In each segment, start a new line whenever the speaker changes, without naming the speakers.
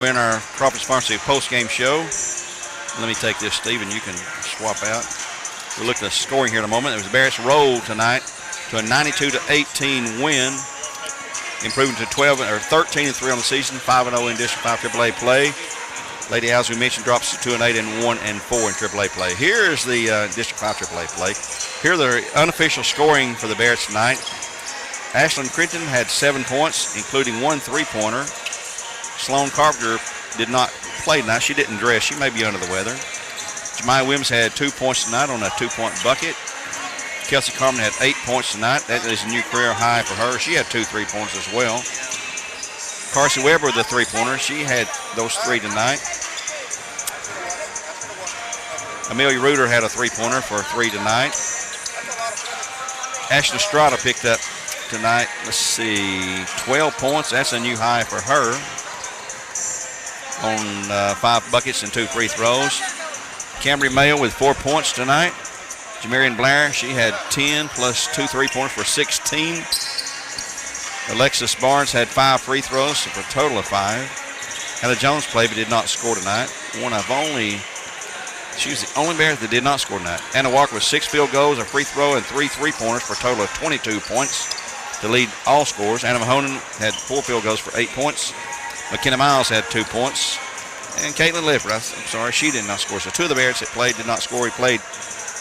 We're in our Crawford Pharmacy post-game show. Let me take this, Steve, and you can swap out. We'll look at the scoring here in a moment. It was Barrett's roll tonight to a 92-18 win, improving to 13-3 on the season, 5-0 in District 5 AAA play. Lady Owls, we mentioned, drops to 2-8 and 1-4 in AAA play. Here is the District 5 AAA play. Here are the unofficial scoring for the Barretts tonight. Ashlyn Crinton had 7 points, including 1 3-pointer. Sloan Carpenter did not play tonight. She didn't dress. She may be under the weather. Jemiah Williams had 2 points tonight on a 2-point bucket. Kelsey Carmen had 8 points tonight. That is a new career high for her. She had 2 3-pointers as well. Carsey Weber with the 3-pointer. She had those 3 tonight. Amelia Reuter had a 3-pointer for 3 tonight. Ashley Estrada picked up tonight, 12 points. That's a new high for her on 5 buckets and 2 free throws. Camry Mayo with 4 points tonight. Jamarian Blair, she had 10 plus 2 3-pointers for 16. Alexis Barnes had 5 free throws for a total of 5. Heather Jones played but did not score tonight. She was the only Barrett that did not score tonight. Anna Walker with 6 field goals, a free throw, and 3 3-pointers for a total of 22 points to lead all scorers. Anna Mahonen had 4 field goals for 8 points. McKenna Miles had 2 points. And Caitlin Lifford, I'm sorry, she did not score. So 2 of the Barretts that played did not score. He played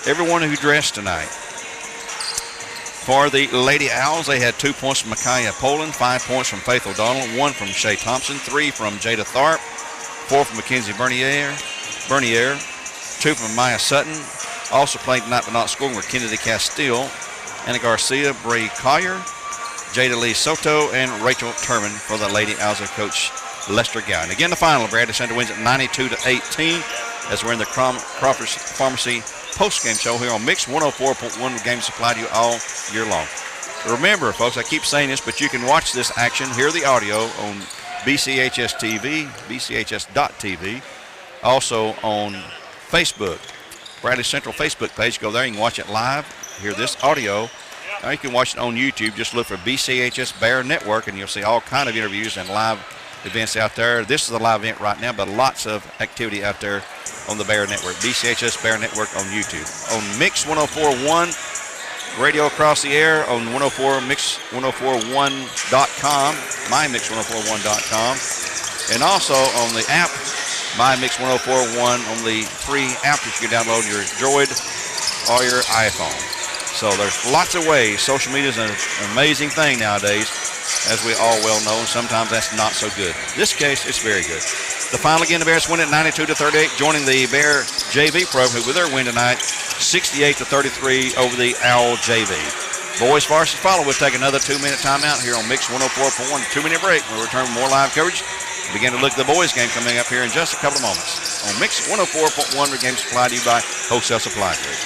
everyone who dressed tonight. For the Lady Owls, they had 2 points from Micaiah Poland, 5 points from Faith O'Donnell, 1 from Shay Thompson, 3 from Jada Tharp, 4 from Mackenzie Bernier, 2 from Maya Sutton. Also playing tonight but not scoring were Kennedy Castile, Anna Garcia, Bray Collier, Jada Lee Soto, and Rachel Turman for the Lady Owls of Coach Lester Gowan. Again, the final, Bradley Center wins at 92-18 as we're in the Crawford Pharmacy post-game show here on Mix 104.1 with games supplied to you all year long. Remember, folks, I keep saying this, but you can watch this action, hear the audio on BCHS TV, BCHS.TV, also on Facebook. Bradley Central Facebook page, go there, you can watch it live, hear this audio. Now you can watch it on YouTube. Just look for BCHS Bear Network, and you'll see all kind of interviews and live events out there. This is a live event right now, but lots of activity out there on the Bear Network. BCHS Bear Network on YouTube. On Mix 104.1, radio across the air on 104mix1041.com, mymix1041.com, and also on the app, MyMix1041, on the free app that you can download your Droid or your iPhone. So there's lots of ways. Social media is an amazing thing nowadays, as we all well know, and sometimes that's not so good. In this case, it's very good. The final again, the Bears win at 92-38, joining the Bear JV program with their win tonight, 68-33 over the Owl JV. Boys varsity follow. We'll take another 2-minute timeout here on Mix 104.1. 2-minute break. We'll return with more live coverage. Begin to look at the boys game coming up here in just a couple of moments on Mix 104.1 with games supplied to you by Wholesale Supply Group.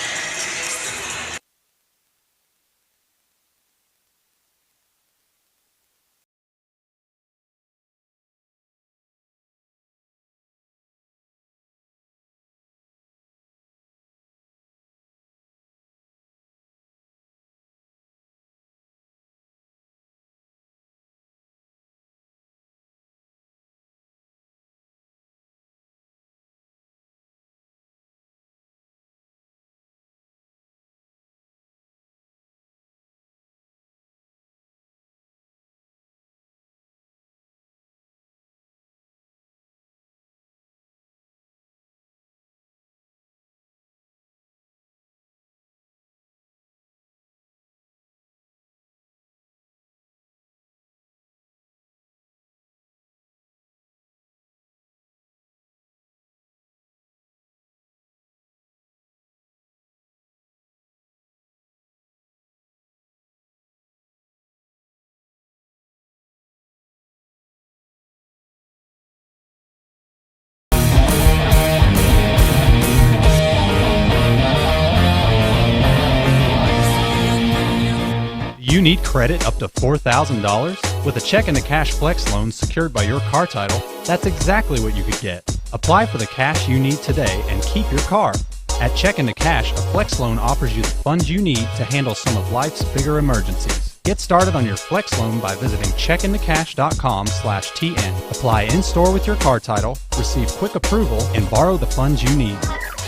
You need credit up to $4,000? With a Checking to Cash Flex loan secured by your car title, that's exactly what you could get. Apply for the cash you need today and keep your car. At Checking to Cash, a Flex loan offers you the funds you need to handle some of life's bigger emergencies. Get started on your flex loan by visiting checkinthecash.com/TN. Apply in-store with your car title, receive quick approval, and borrow the funds you need.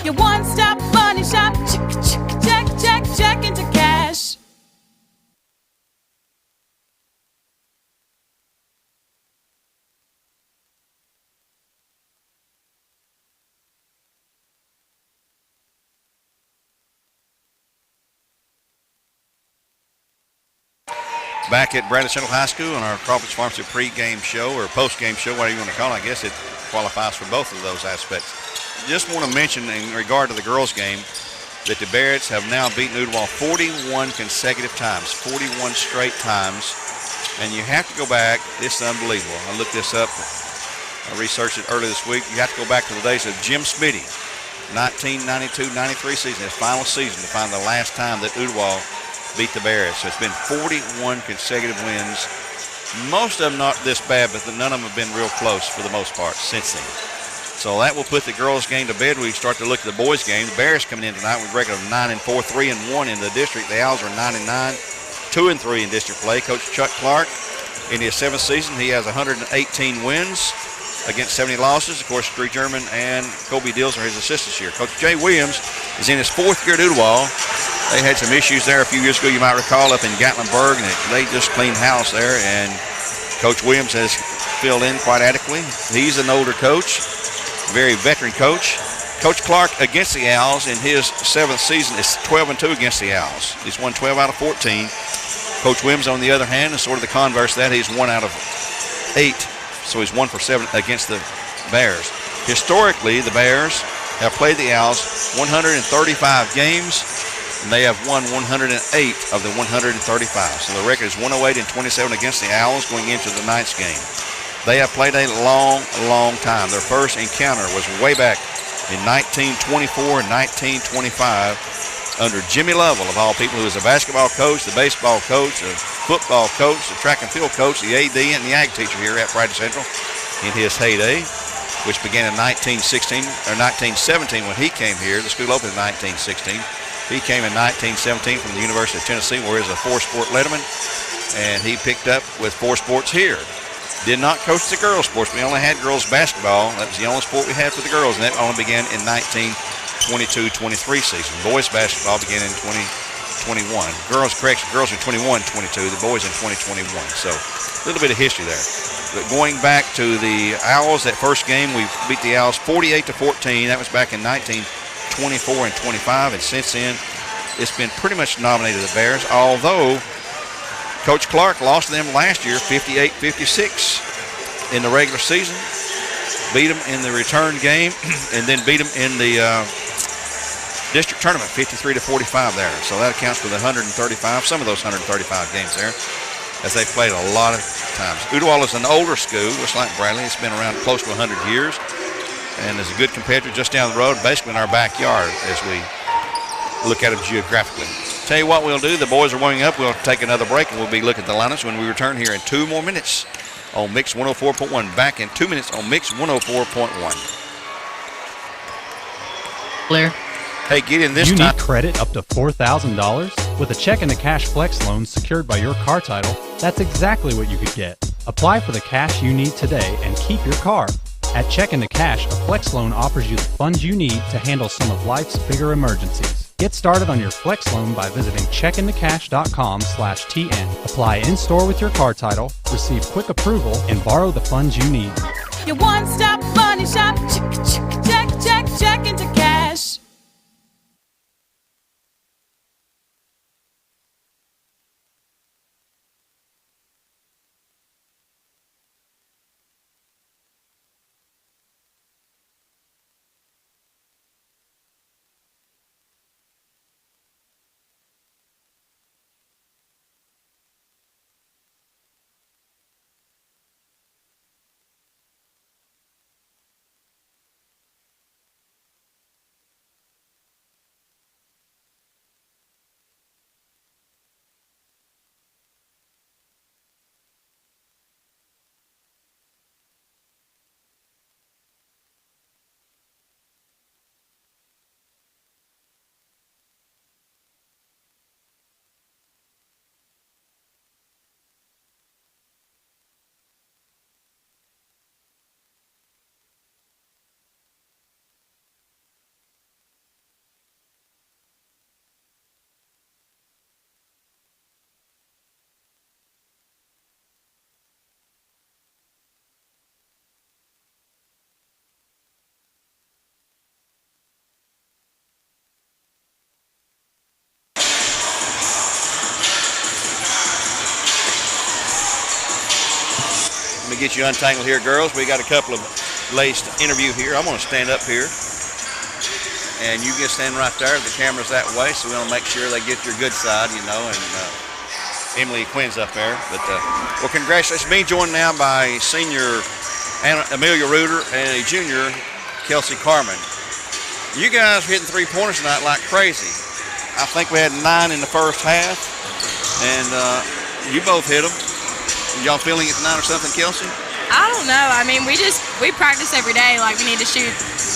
Your one-stop money shop. Check into cash.
Back at Bradley Central High School on our Crawford's Pharmacy pre-game show or post-game show, whatever you want to call it. I guess it qualifies for both of those aspects. Just want to mention in regard to the girls' game that the Barretts have now beaten Ooltewah 41 consecutive times, 41 straight times. And you have to go back. This is unbelievable. I looked this up. I researched it earlier this week. You have to go back to the days of Jim Smitty, 1992-93 season, his final season, to find the last time that Ooltewah beat the Barretts. So it's been 41 consecutive wins. Most of them not this bad, but none of them have been real close for the most part since then. So that will put the girls' game to bed. We start to look at the boys' game. The Bears coming in tonight with a record of 9-4, 3-1 in the district. The Owls are 9-9, 2-3 in district play. Coach Chuck Clark, in his 7th season, he has 118 wins against 70 losses. Of course, Drew German and Kobe Dills are his assistants here. Coach Jay Williams is in his 4th year at Ooltewah. They had some issues there a few years ago, you might recall, up in Gatlinburg, and they just cleaned house there, and Coach Williams has filled in quite adequately. He's an older coach, very veteran coach. Coach Clark against the Owls in his 7th season is 12-2 against the Owls. He's won 12 out of 14. Coach Williams, on the other hand, is sort of the converse of that. He's 1 out of 8, so he's 1 for 7 against the Bears. Historically, the Bears have played the Owls 135 games, and they have won 108 of the 135. So the record is 108-27 against the Owls going into the 9th game. They have played a long, long time. Their first encounter was way back in 1924 and 1925 under Jimmy Lovell, of all people, who was a basketball coach, the baseball coach, the football coach, the track and field coach, the AD, and the ag teacher here at Bradley Central in his heyday, which began in 1917 when he came here. The school opened in 1916. He came in 1917 from the University of Tennessee, where he was a 4-sport letterman, and he picked up with 4 sports here. Did not coach the girls' sports. We only had girls' basketball. That was the only sport we had for the girls, and that only began in 1922-23 season. Boys' basketball began in 2021. Girls are 21-22. The boys in 2021. So a little bit of history there. But going back to the Owls, that first game, we beat the Owls 48-14. That was back in 1924 and 25, and since then, it's been pretty much nominated the Bears, although Coach Clark lost to them last year 58-56 in the regular season, beat them in the return game, and then beat them in the district tournament 53-45 there. So that accounts for the 135, some of those 135 games there, as they played a lot of times. Ooltewah is an older school, just like Bradley. It's been around close to 100 years, and is a good competitor just down the road, basically in our backyard as we look at them geographically. Tell you what we'll do. The boys are warming up. We'll take another break, and we'll be looking at the lineups when we return here in 2 more minutes on Mix 104.1. Back in 2 minutes on Mix 104.1.
Blair.
Hey, get in this
You
time.
need credit up to $4,000? With a check into cash flex loan secured by your car title, that's exactly what you could get. Apply for the cash you need today and keep your car. At Check into Cash, a flex loan offers you the funds you need to handle some of life's bigger emergencies. Get started on your flex loan by visiting checkinthecash.com/TN. Apply in-store with your car title, receive quick approval, and borrow the funds you need.
Your one-stop money shop. Check into cash.
get you untangled here, girls. We got a couple of ladies to interview here. I'm going to stand up here. And you just stand right there. The camera's that way, so we want to make sure they get your good side, and Emily Quinn's up there. But, well, congratulations. Being joined now by senior Amelia Reuter and a junior, Kelsey Carmen. You guys were hitting three-pointers tonight like crazy. I think we had 9 in the first half, and you both hit them. Y'all feeling it tonight or something, Kelsey?
I don't know. I mean, we practice every day. Like, we need to shoot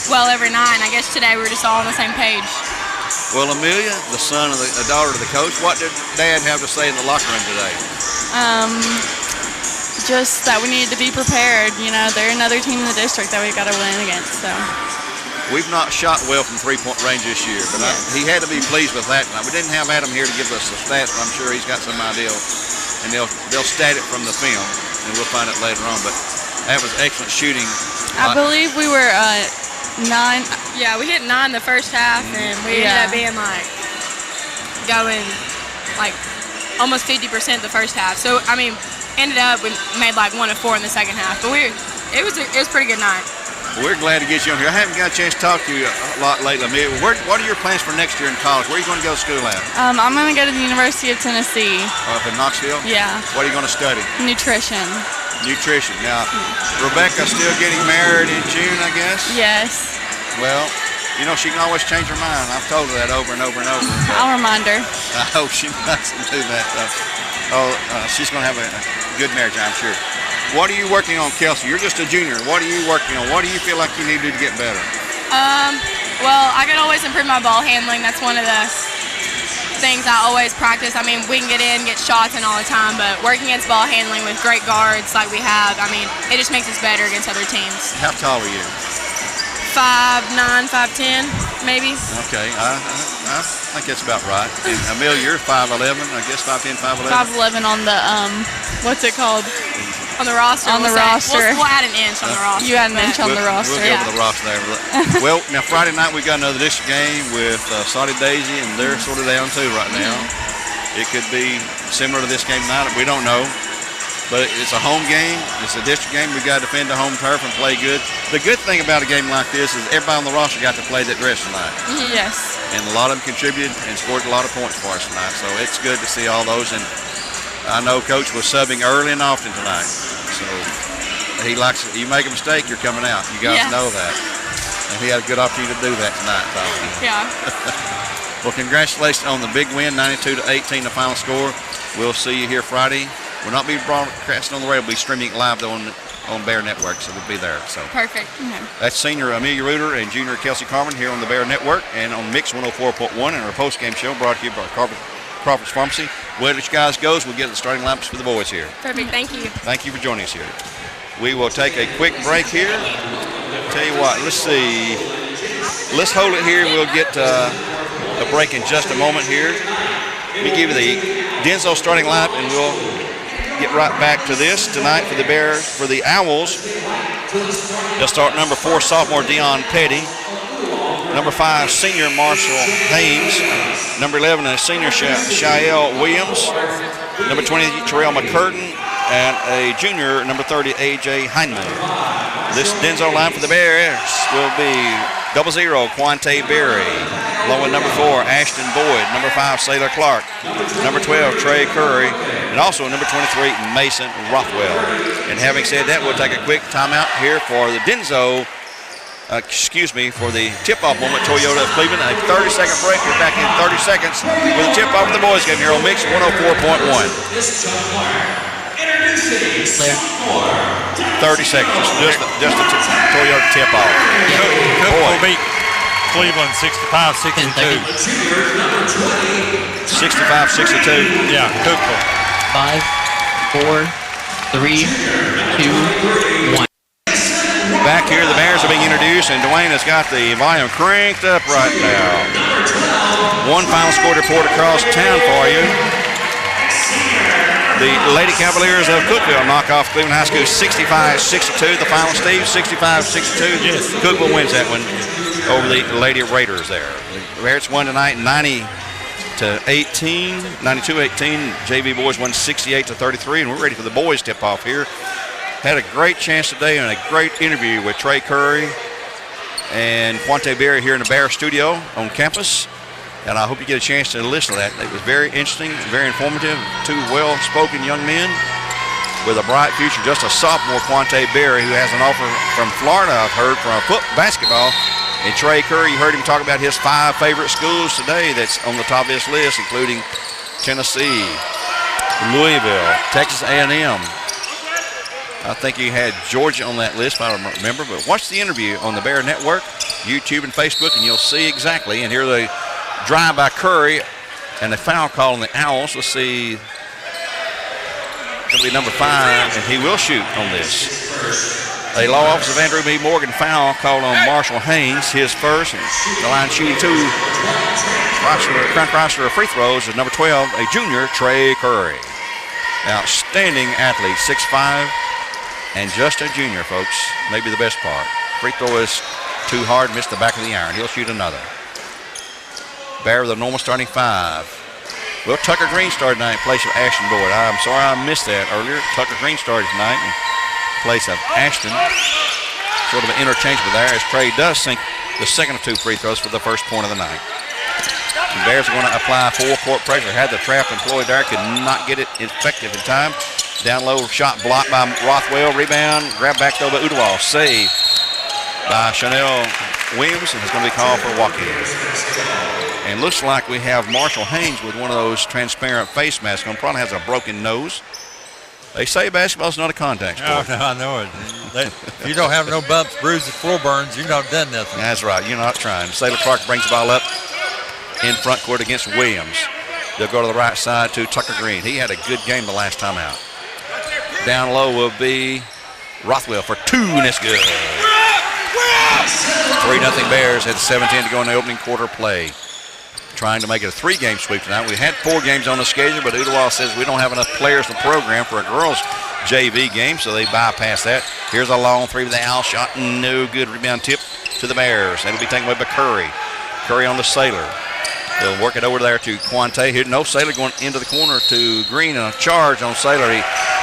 well every night. And I guess today we're just all on the same page.
Well, Amelia, the son of the daughter of the coach, what did Dad have to say in the locker room today?
Just that we needed to be prepared. You know, they're another team in the district that we've got to win against. So
we've not shot well from three-point range this year, but yes. He had to be pleased with that tonight. We didn't have Adam here to give us the stats, but I'm sure he's got some idea, and they'll stat it from the film, and we'll find it later on. But that was excellent shooting.
I believe we were 9.
Yeah, we hit 9 the first half, and we ended up being going almost 50% the first half. So I mean, ended up we made 1 of 4 in the second half. But it was a pretty good night.
Well, we're glad to get you on here. I haven't got a chance to talk to you a lot lately. What are your plans for next year in college? Where are you going to go to school at?
I'm going to go to the University of Tennessee.
Up in Knoxville?
Yeah.
What are you going to study?
Nutrition. Now,
Rebecca's still getting married in June, I guess?
Yes.
Well, she can always change her mind. I've told her that over and over and over.
I'll remind her.
I hope she doesn't do that. She's going to have a good marriage, I'm sure. What are you working on, Kelsey? You're just a junior. What are you working on? What do you feel like you need to do to get better?
Well, I can always improve my ball handling. That's one of the things I always practice. I mean, we can get shots in all the time, but working against ball handling with great guards like we have, I mean, it just makes us better against other teams.
How tall are you?
5'9", 5'10", maybe.
Okay, I think that's about right. And Amelia, you're 5'11", I guess 5'10", 5'11".
5'11" on the what's it called?
On the roster. We'll add an inch on the roster.
You add an inch on the roster.
We'll go over the roster there. Well, now Friday night we got another district game with Saudi Daisy, and they're sort of down too right now. It could be similar to this game tonight. We don't know. But it's a home game. It's a district game. We've got to defend the home turf and play good. The good thing about a game like this is everybody on the roster got to play that rest tonight.
Yes.
And a lot of them contributed and scored a lot of points for us tonight. So it's good to see all those. And I know Coach was subbing early and often tonight. So he likes it. You make a mistake, you're coming out. You guys know that. And he had a good opportunity to do that tonight, probably.
Yeah.
Well, congratulations on the big win, 92-18, the final score. We'll see you here Friday. We'll not be broadcasting on the radio. We'll be streaming live on Bear Network, so we'll be there. So
perfect.
That's senior Amelia Reuter and junior Kelsey Carmen here on the Bear Network and on Mix 104.1 and our post-game show brought to you by Crawford's Pharmacy. Where you guys goes, we'll get the starting lineups for the boys here.
Perfect. Thank you.
Thank you for joining us here. We will take a quick break here. Tell you what, let's see. Let's hold it here. We'll get a break in just a moment here. Let me give you the Denso starting lineup, and we'll get right back to this tonight for the Bears. For the Owls, they'll start number 4, sophomore Dion Petty. Number 5, senior Marshall Haynes. Number 11, a senior Shael Williams. Number 20, Terrell McCurtain. And a junior, number 30, A.J. Heineman. This Denso line for the Bears will be 00, Quante Berry. Along with number 4, Ashton Boyd. Number 5, Sailor Clark. Number 12, Trey Curry. And also number 23, Mason Rothwell. And having said that, we'll take a quick timeout here for the Denso, for the tip-off moment, Toyota of Cleveland. A 30-second break. We're back in 30 seconds with a tip-off of the boys game here on Mix 104.1. 30 seconds, just a Toyota tip-off.
Cook will beat Cleveland 65-62.
65-62.
Yeah, Cook will.
5, 4, 3, 2, 1.
Back here, the Bears are being introduced, and Dwayne has got the volume cranked up right now. One final score to report across town for you. The Lady Cavaliers of Cookeville knock off Cleveland High School 65-62. The final, Steve, 65-62.
Yes.
Cookeville wins that one over the Lady Raiders there. The Bears won tonight 90-18, 92-18. JV boys won 68-33, and we're ready for the boys tip-off here. Had a great chance today and a great interview with Trey Curry and Quante Berry here in the Bear studio on campus. And I hope you get a chance to listen to that. It was very interesting, very informative. Two well-spoken young men with a bright future. Just a sophomore, Quante Berry, who has an offer from Florida, I've heard, from basketball. And Trey Curry, you heard him talk about his 5 favorite schools today that's on the top of his list, including Tennessee, Louisville, Texas A&M. I think he had Georgia on that list, if I remember. But watch the interview on the Bear Network, YouTube and Facebook, and you'll see exactly. And here they drive by Curry and the foul call on the Owls. Let's see. It'll be number 5, and he will shoot on this. A law office of Andrew B. Morgan foul called on Marshall Haynes, his first. And the line shooting 2 Chrysler free throws is number 12, a junior, Trey Curry. Outstanding athlete, 6'5", and just a junior, folks. Maybe the best part. Free throw is too hard, missed the back of the iron. He'll shoot another. Bear with a normal starting 5. Well, Tucker Green started tonight in place of Ashton Boyd. I'm sorry I missed that earlier. Tucker Green started tonight in place of Ashton. Sort of an interchangeable there as Trey does sink the second of 2 free throws for the first point of the night. The Bears are going to apply full court pressure. Had the trap employed there, could not get it effective in time. Down low, shot blocked by Rothwell. Rebound, grab back though by Udawal. Save by Chanel Williams, and it's going to be called for a walk-in. And looks like we have Marshall Haynes with one of those transparent face masks on. Probably has a broken nose. They say basketball's not a contact sport.
Oh, no, I know it. If you don't have no bumps, bruises, floor burns, you've not done nothing.
That's right. You're not trying. Sailor Clark brings the ball up in front court against Williams. They'll go to the right side to Tucker Green. He had a good game the last time out. Down low will be Rothwell for 2, and it's good. 3-0 Bears had 17 to go in the opening quarter play. Trying to make it a 3-game sweep tonight. We had 4 games on the schedule, but Udawal says we don't have enough players in the program for a girls' JV game, so they bypass that. Here's a long 3 with the Owl shot. No good. Rebound tip to the Bears. That'll be taken away by Curry. Curry on the Sailor. They'll work it over there to Quante. Here, no Sailor going into the corner to Green, and a charge on Sailor.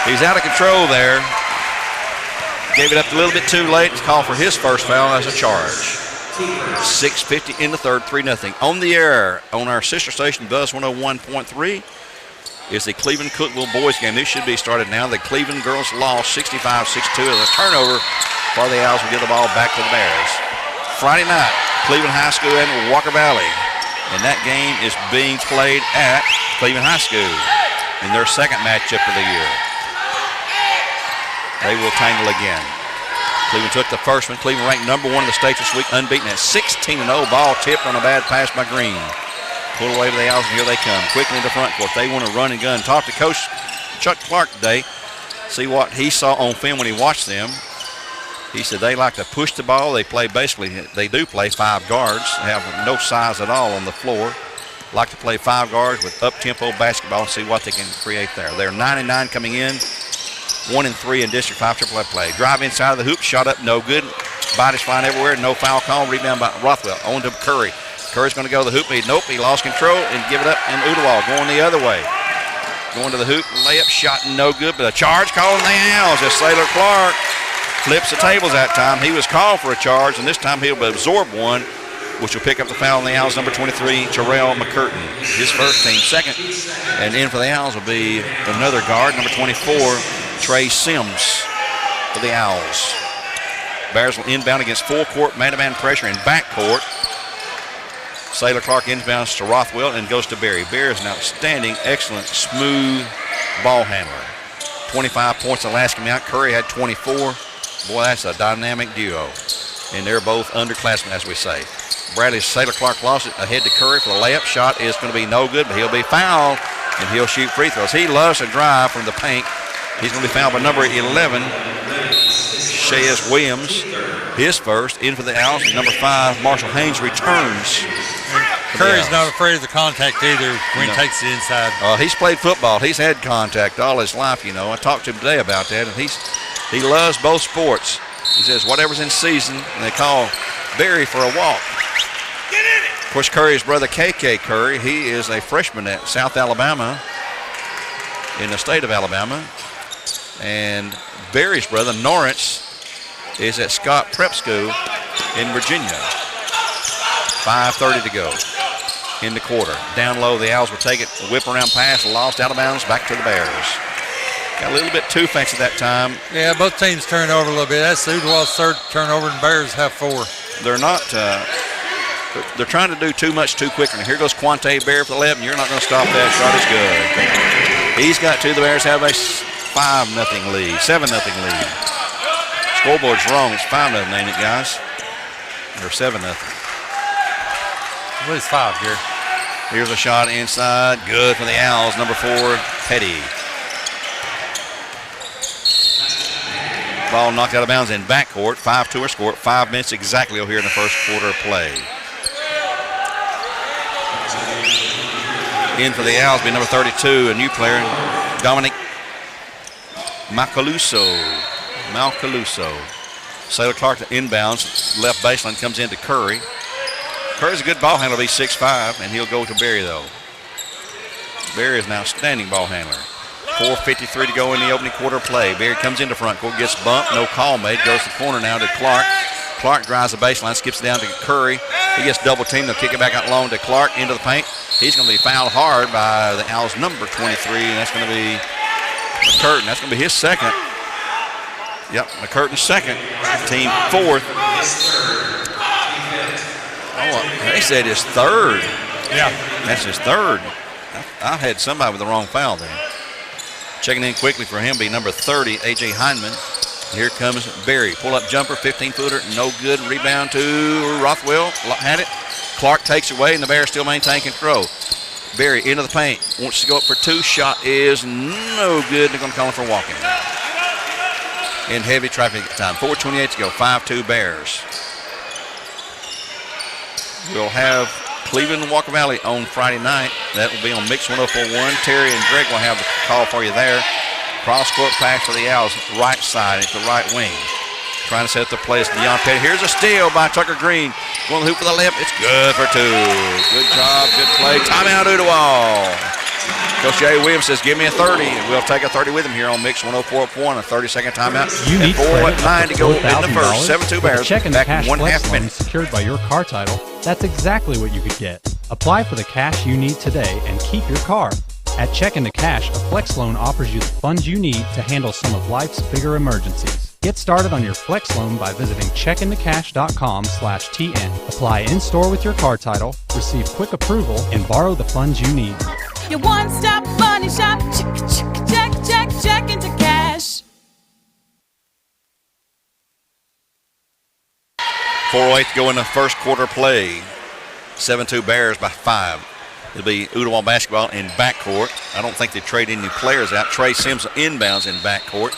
He's out of control there. Gave it up a little bit too late. It's called for his first foul as a charge. 6:50 in the third, 3-0. On the air on our sister station, Buzz 101.3, is the Cleveland-Cookeville boys game. This should be started now. The Cleveland girls lost 65-62 as a turnover for the Owls will get the ball back to the Bears. Friday night, Cleveland High School and Walker Valley. And that game is being played at Cleveland High School in their second matchup of the year. They will tangle again. Cleveland took the first one. Cleveland ranked number 1 in the state this week, unbeaten at 16-0. Ball tipped on a bad pass by Green. Pull away to the Owls, and here they come. Quickly into front court. They want to run and gun. Talk to Coach Chuck Clark today. See what he saw on film when he watched them. He said they like to push the ball. They do play 5 guards. They have no size at all on the floor. Like to play 5 guards with up-tempo basketball and see what they can create there. They're 9-9 coming in. 1-3 in District 5 AAA play. Drive inside of the hoop, shot up, no good. Bodies flying everywhere, no foul call. Rebound by Rothwell. On to Curry. Curry's going to go to the hoop. He lost control and give it up. And Udawal going the other way. Going to the hoop, layup, shot, no good. But a charge call on the Owls as Sailor Clark flips the tables that time. He was called for a charge, and this time he'll absorb one, which will pick up the foul on the Owls. Number 23, Terrell McCurtain. His first, team second. And in for the Owls will be another guard, number 24, Trey Sims for the Owls. Bears will inbound against full court man-to-man pressure in backcourt. Sailor Clark inbounds to Rothwell and goes to Berry. Berry is an outstanding, excellent, smooth ball handler. 25 points the last game out. Curry had 24. Boy, that's a dynamic duo. And they're both underclassmen, as we say. Bradley Sailor Clark lost it ahead to Curry for the layup. Shot is going to be no good, but he'll be fouled, and he'll shoot free throws. He loves to drive from the paint. He's going to be fouled by number 11, Shayes Williams. His first. In for the Owls. Number 5, Marshall Haynes returns.
Curry's not afraid of the contact either when he takes it inside.
He's played football. He's had contact all his life, you know. I talked to him today about that, and he loves both sports. He says whatever's in season, and they call Berry for a walk. Of course, Curry's brother, KK Curry, he is a freshman at South Alabama in the state of Alabama. And Barry's brother, Norris, is at Scott Prep School in Virginia. 5:30 to go in the quarter. Down low, the Owls will take it. A whip around pass, lost out of bounds, back to the Bears. Got a little bit too fancy that time.
Yeah, both teams turned over a little bit. That's Ooltewah's third turnover, and Bears have 4.
They're not, they're trying to do too much too quick. And here goes Quante Bear for the left, and you're not going to stop that. Shot is good. He's got 2. The Bears have a 5-0 lead, 7-0 lead. Scoreboard's wrong. It's 5-0, ain't it, guys? Or 7-0.
What is 5, Gary?
Here's a shot inside. Good for the Owls. Number 4, Petty. Ball knocked out of bounds in backcourt. 5-2 are scored. 5 minutes exactly here in the first quarter of play. In for the Owls be number 32, a new player, Dominic Macaluso. Sailor Clark to inbounds. Left baseline comes into Curry. Curry's a good ball handler. He's 6'5", and he'll go to Berry, though. Berry is an outstanding ball handler. 4:53 to go in the opening quarter play. Berry comes into front court, gets bumped, no call made. Goes to the corner now to Clark. Clark drives the baseline, skips down to Curry. He gets double teamed. They'll kick it back out long to Clark into the paint. He's going to be fouled hard by the Owls' number 23, and that's going to be McCurtain. That's going to be his second. Yep, McCurtain's second. Team 4th. Oh, they said his 3rd.
Yeah.
That's his 3rd. I had somebody with the wrong foul there. Checking in quickly for him be number 30, A.J. Hindman. Here comes Berry. Pull-up jumper, 15-footer, no good. Rebound to Rothwell. Had it. Clark takes away, and the Bears still maintain control. Berry into the paint. Wants to go up for 2. Shot is no good. They're going to call him for walking. In heavy traffic at the time. 4:28 to go. 5-2 Bears. We'll have Cleveland and Walker Valley on Friday night. That will be on Mix 104.1. Terry and Greg will have the call for you there. Cross-court pass for the Owls, right side at the right wing. Trying to set up the play. It's Deion Petty. Here's a steal by Tucker Green. Going to the hoop for the left. It's good for 2. Good job, good play. Timeout, Ooltewah. Coach Jay Williams says, give me a 30, and we'll take a 30 with him here on Mix 104.1. A 30-second timeout.
You need
4:09 to go in the first. 7-2 Bears.
Check and
back
cash
in 1.5
flex loan
minutes.
secured by your car title. That's exactly what you could get. Apply for the cash you need today and keep your car. At Check into Cash, a flex loan offers you the funds you need to handle some of life's bigger emergencies. Get started on your flex loan by visiting checkintocash.com/TN. Apply in-store with your car title, receive quick approval, and borrow the funds you need.
Your one-stop money shop. Check into cash.
4:08 to go in the first quarter play. 7-2 Bears by 5. It'll be Ooltewah basketball in backcourt. I don't think they trade any players out. Trey Sims inbounds in backcourt.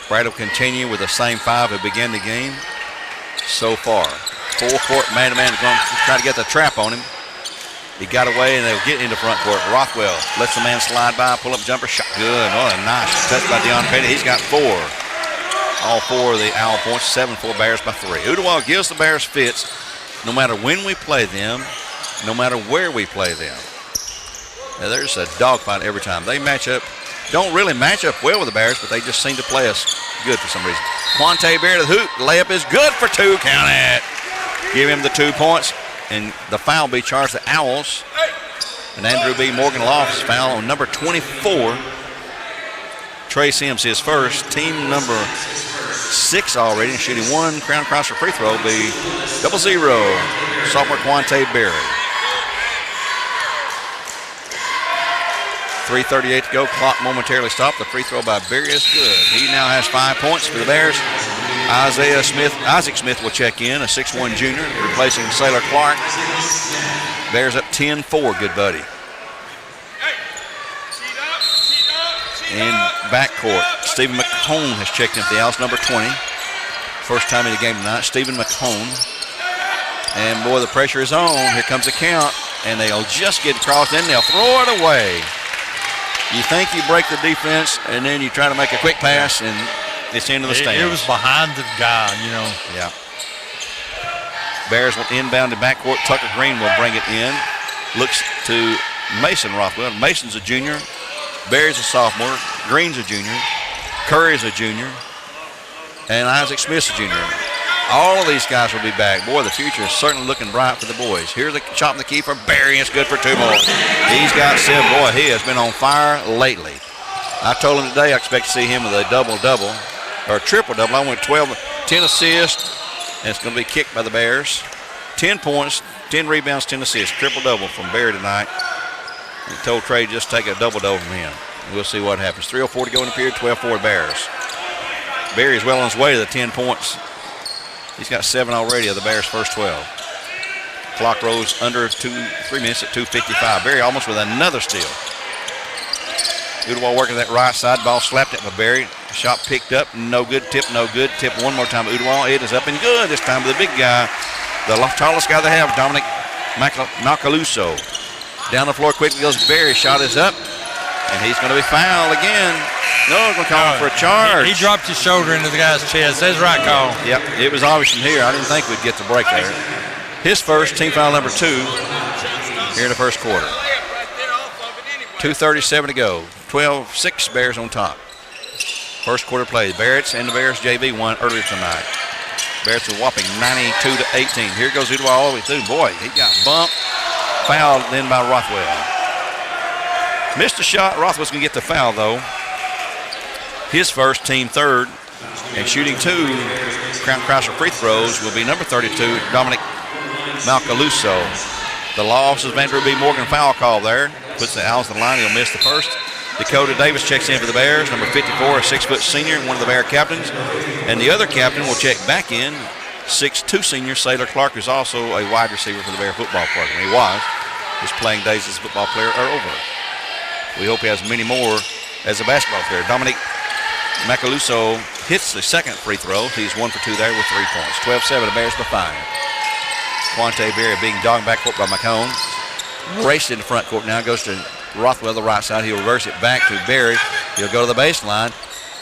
Brad will continue with the same 5 who began the game so far. Full court, man-to-man, going to try to get the trap on him. He got away, and they'll get into front court. Rothwell lets the man slide by, pull-up jumper, shot good. Oh, a nice touch by Deion Petty. He's got 4. All 4 of the Owl points, 7-4 Bears by 3. Ooltewah gives the Bears fits no matter when we play them, no matter where we play them. Now, there's a dogfight every time. They match up, don't really match up well with the Bears, but they just seem to play us good for some reason. Quante Bear to the hoop. Layup is good for 2. Count it. Give him the 2 points, and the foul be charged to Owls. And Andrew B. Morgan Lofts foul on number 24. Trey Sims, his first. Team number 6 already, and shooting 1 crown crosser free throw will be 0-0. Sophomore Quante Berry. 3:38 to go. Clock momentarily stopped. The free throw by Berry is good. He now has 5 points for the Bears. Isaac Smith will check in, a 6'1 junior, replacing Sailor Clark. Bears up 10-4, good buddy. In backcourt, Stephen McCone has checked in for the Owls, number 20. First time in the game tonight, Stephen McCone. And boy, the pressure is on. Here comes the count, and they'll just get across, then they'll throw it away. You think you break the defense, and then you try to make a quick pass, and it's into the stands.
It was behind the guy,
Yeah. Bears will inbound to backcourt. Tucker Green will bring it in. Looks to Mason Rothwell. Mason's a junior. Barry's a sophomore. Green's a junior. Curry's a junior. And Isaac Smith's a junior. All of these guys will be back. Boy, the future is certainly looking bright for the boys. Here's the shot in the key for Barry. It's good for 2 more. He's got 7. Boy, he has been on fire lately. I told him today I expect to see him with a double-double or triple-double. I went 12, 10 assists, and it's going to be kicked by the Bears. 10 points, 10 rebounds, 10 assists. Triple-double from Barry tonight. He told Trey just take a double-double from him. We'll see what happens. 3:04 to go in the period, 12-4 Bears. Barry's well on his way to the 10 points. He's got 7 already of the Bears' first 12. Clock rolls under 3 minutes at 2:55. Barry almost with another steal. Udawal working that right side. Ball slapped it by Barry. Shot picked up. No good. Tip, no good. Tip one more time. Udawal. It is up and good. This time with the big guy. The tallest guy they have, Dominic Macaluso. Down the floor quickly goes Barry. Shot is up. And he's going to be fouled again. No, he's going to call him for a charge.
He dropped his shoulder into the guy's chest. That's the right call.
Yep, it was obvious from here. I didn't think we'd get the break there. His first, team foul number 2 here in the first quarter. 2:37 to go. 12-6 Bears on top. First quarter play. Barrett's and the Bears JV won earlier tonight. Barrett's a whopping 92-18. Here goes Udawal all the way through. Boy, he got bumped. Fouled then by Rothwell. Missed a shot. Rothwell's going to get the foul, though. His first, team third. And shooting 2 Crown Chrysler free throws will be number 32, Dominic Malcaluso. The law officer's Andrew B. Morgan foul call there. Puts the Owls on the line. He'll miss the first. Dakota Davis checks in for the Bears. Number 54, a 6-foot senior, one of the Bear captains. And the other captain will check back in, 6'2 senior Sailor Clark, who's also a wide receiver for the Bear football program. He was. His playing days as a football player are over. We hope he has many more as a basketball player. Dominic Macaluso hits the second free throw. He's 1 for 2 there with 3 points. 12-7, the Bears by 5. Quante Berry being dogged back court by McCone. Raced in the front court now. Goes to Rothwell, the right side. He'll reverse it back to Berry. He'll go to the baseline.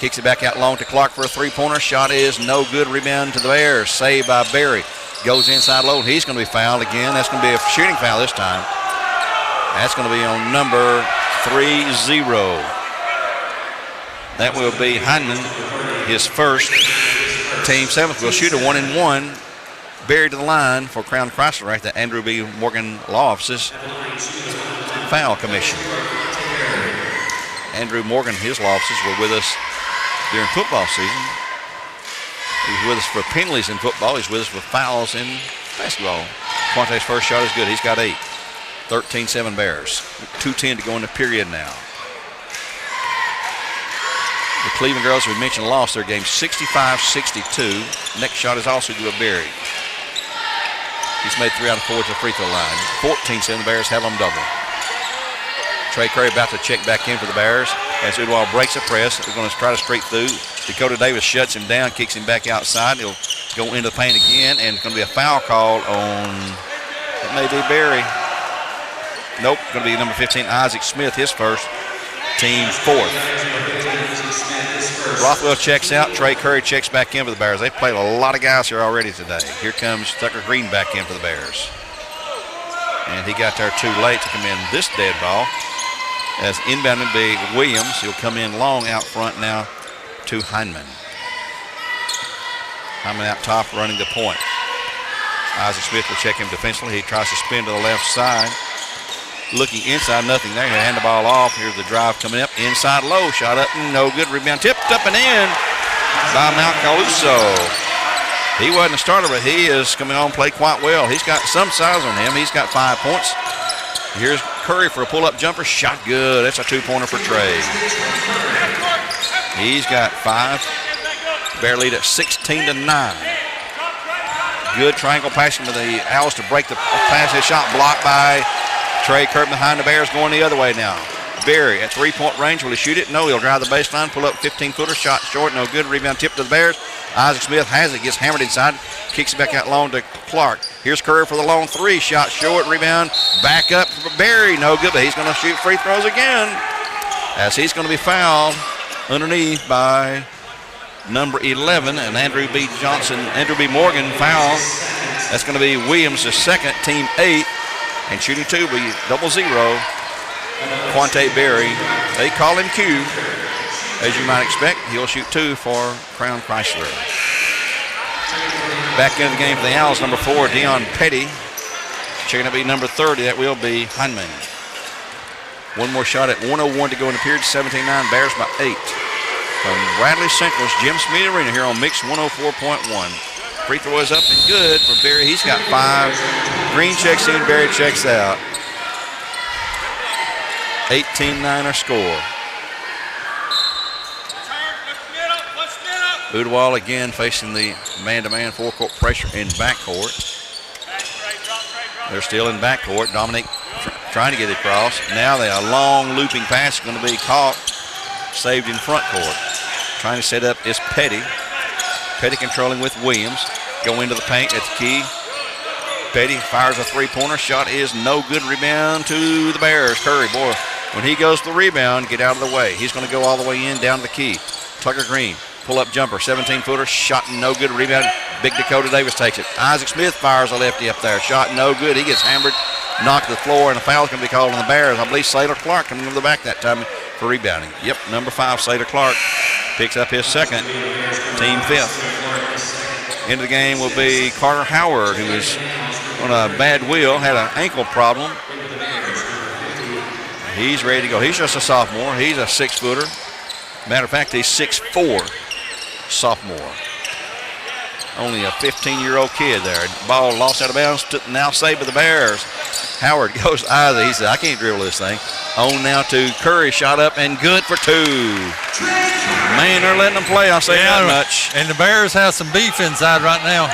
Kicks it back out long to Clark for a 3-pointer. Shot is no good. Rebound to the Bears. Saved by Berry. Goes inside low. He's going to be fouled again. That's going to be a shooting foul this time. That's going to be on number 3-0. That will be Heineman, his first. Team 7th will shoot a 1-and-1. Buried to the line for Crown Chrysler, right? The Andrew B. Morgan Law Office's foul commission. Andrew Morgan, his law offices were with us during football season. He's with us for penalties in football. He's with us for fouls in basketball. Quante's first shot is good. He's got 8. 13-7 Bears. 2:10 to go in the period now. The Cleveland girls, we mentioned, lost their game 65-62. Next shot is also to a Berry. He's made 3 out of 4 to the free throw line. 14-7, the Bears have them double. Trey Curry about to check back in for the Bears as Udawal breaks a press. They're going to try to streak through. Dakota Davis shuts him down, kicks him back outside. He'll go into the paint again, and it's going to be a foul called on, it may be Berry. Nope, going to be number 15, Isaac Smith, his first, team 4th. Rothwell checks out. Trey Curry checks back in for the Bears. They've played a lot of guys here already today. Here comes Tucker Green back in for the Bears. And he got there too late to come in this dead ball. As inbound will be Williams. He'll come in long out front now to Heineman. Heineman out top running the point. Isaac Smith will check him defensively. He tries to spin to the left side. Looking inside, nothing there. He'll hand the ball off. Here's the drive coming up. Inside low, shot up, no good. Rebound tipped up and in by Mount Caluso. He wasn't a starter, but he is coming on, played quite well. He's got some size on him. He's got 5 points. Here's Curry for a pull-up jumper. Shot good. That's a 2-pointer for Trey. He's got 5. Bear lead at 16-9. Good triangle passing to the Owls to break the pass. His shot blocked by Trey Curry behind the Bears, going the other way now. Berry at 3-point range. Will he shoot it? No. He'll drive the baseline, pull up 15-footer. Shot short, no good. Rebound tip to the Bears. Isaac Smith has it, gets hammered inside, kicks it back out long to Clark. Here's Curry for the long 3. Shot short, rebound, back up for Berry. No good, but he's going to shoot free throws again as he's going to be fouled underneath by number 11, and Andrew B. Morgan foul. That's going to be Williams, the second, team 8. And shooting 2 will be 0-0. Quante Berry, they call him Q. As you might expect, he'll shoot 2 for Crown Chrysler. Back into the game for the Owls, number 4, Dion Petty. Checking to be number 30, that will be Heinman. One more shot at 1:01 to go in the period, 17-9, Bears by 8. From Bradley Central's Jim Smith Arena here on Mix 104.1. Free throw is up and good for Barry. He's got 5. Green checks in, Barry checks out. 18-9 our score. Ooltewah again facing the man-to-man forecourt pressure in backcourt. They're still in backcourt. Dominic trying to get it across. Now a long looping pass is going to be caught, saved in front court. Trying to set up is Petty. Petty controlling with Williams. Go into the paint at the key. Petty fires a three-pointer. Shot is no good. Rebound to the Bears. Curry, boy, when he goes to the rebound, get out of the way. He's going to go all the way in, down to the key. Tucker Green, pull-up jumper, 17-footer. Shot no good. Rebound. Big Dakota Davis takes it. Isaac Smith fires a lefty up there. Shot no good. He gets hammered, knocked to the floor, and a foul's going to be called on the Bears. I believe Sailor Clark coming to the back that time for rebounding. Yep, number 5, Sailor Clark, picks up his second, team 5th. Into the game will be Carter Howard, who is on a bad wheel, had an ankle problem. He's ready to go. He's just a sophomore. He's a 6-footer. Matter of fact, he's 6'4", sophomore. Only a 15-year-old kid there. Ball lost out of bounds, now saved by the Bears. Howard goes to either. He said, I can't dribble this thing. On now to Curry, shot up and good for 2. Man, they're letting them play, I'll say that much.
And the Bears have some beef inside right now.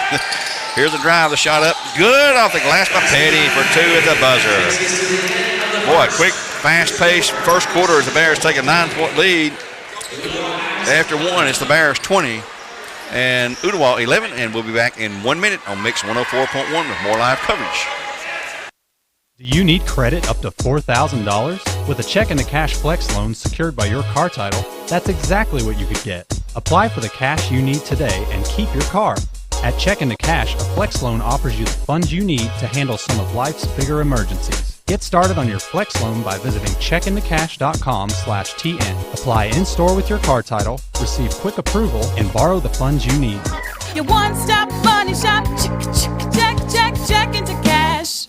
Here's a drive, the shot up. Good off the glass by Petty for 2 at the buzzer. Boy, quick, fast-paced first quarter as the Bears take a 9-point lead. After 1, it's the Bears 20 and Ooltewah 11, and we'll be back in 1 minute on Mix 104.1 with more live coverage.
Do you need credit up to $4,000? With a check and a cash flex loan secured by your car title, that's exactly what you could get. Apply for the cash you need today and keep your car. At Check and the Cash, a flex loan offers you the funds you need to handle some of life's bigger emergencies. Get started on your flex loan by visiting checkandthecash.com/TN. Apply in-store with your car title, receive quick approval, and borrow the funds you need.
Your one-stop money shop. Check into cash.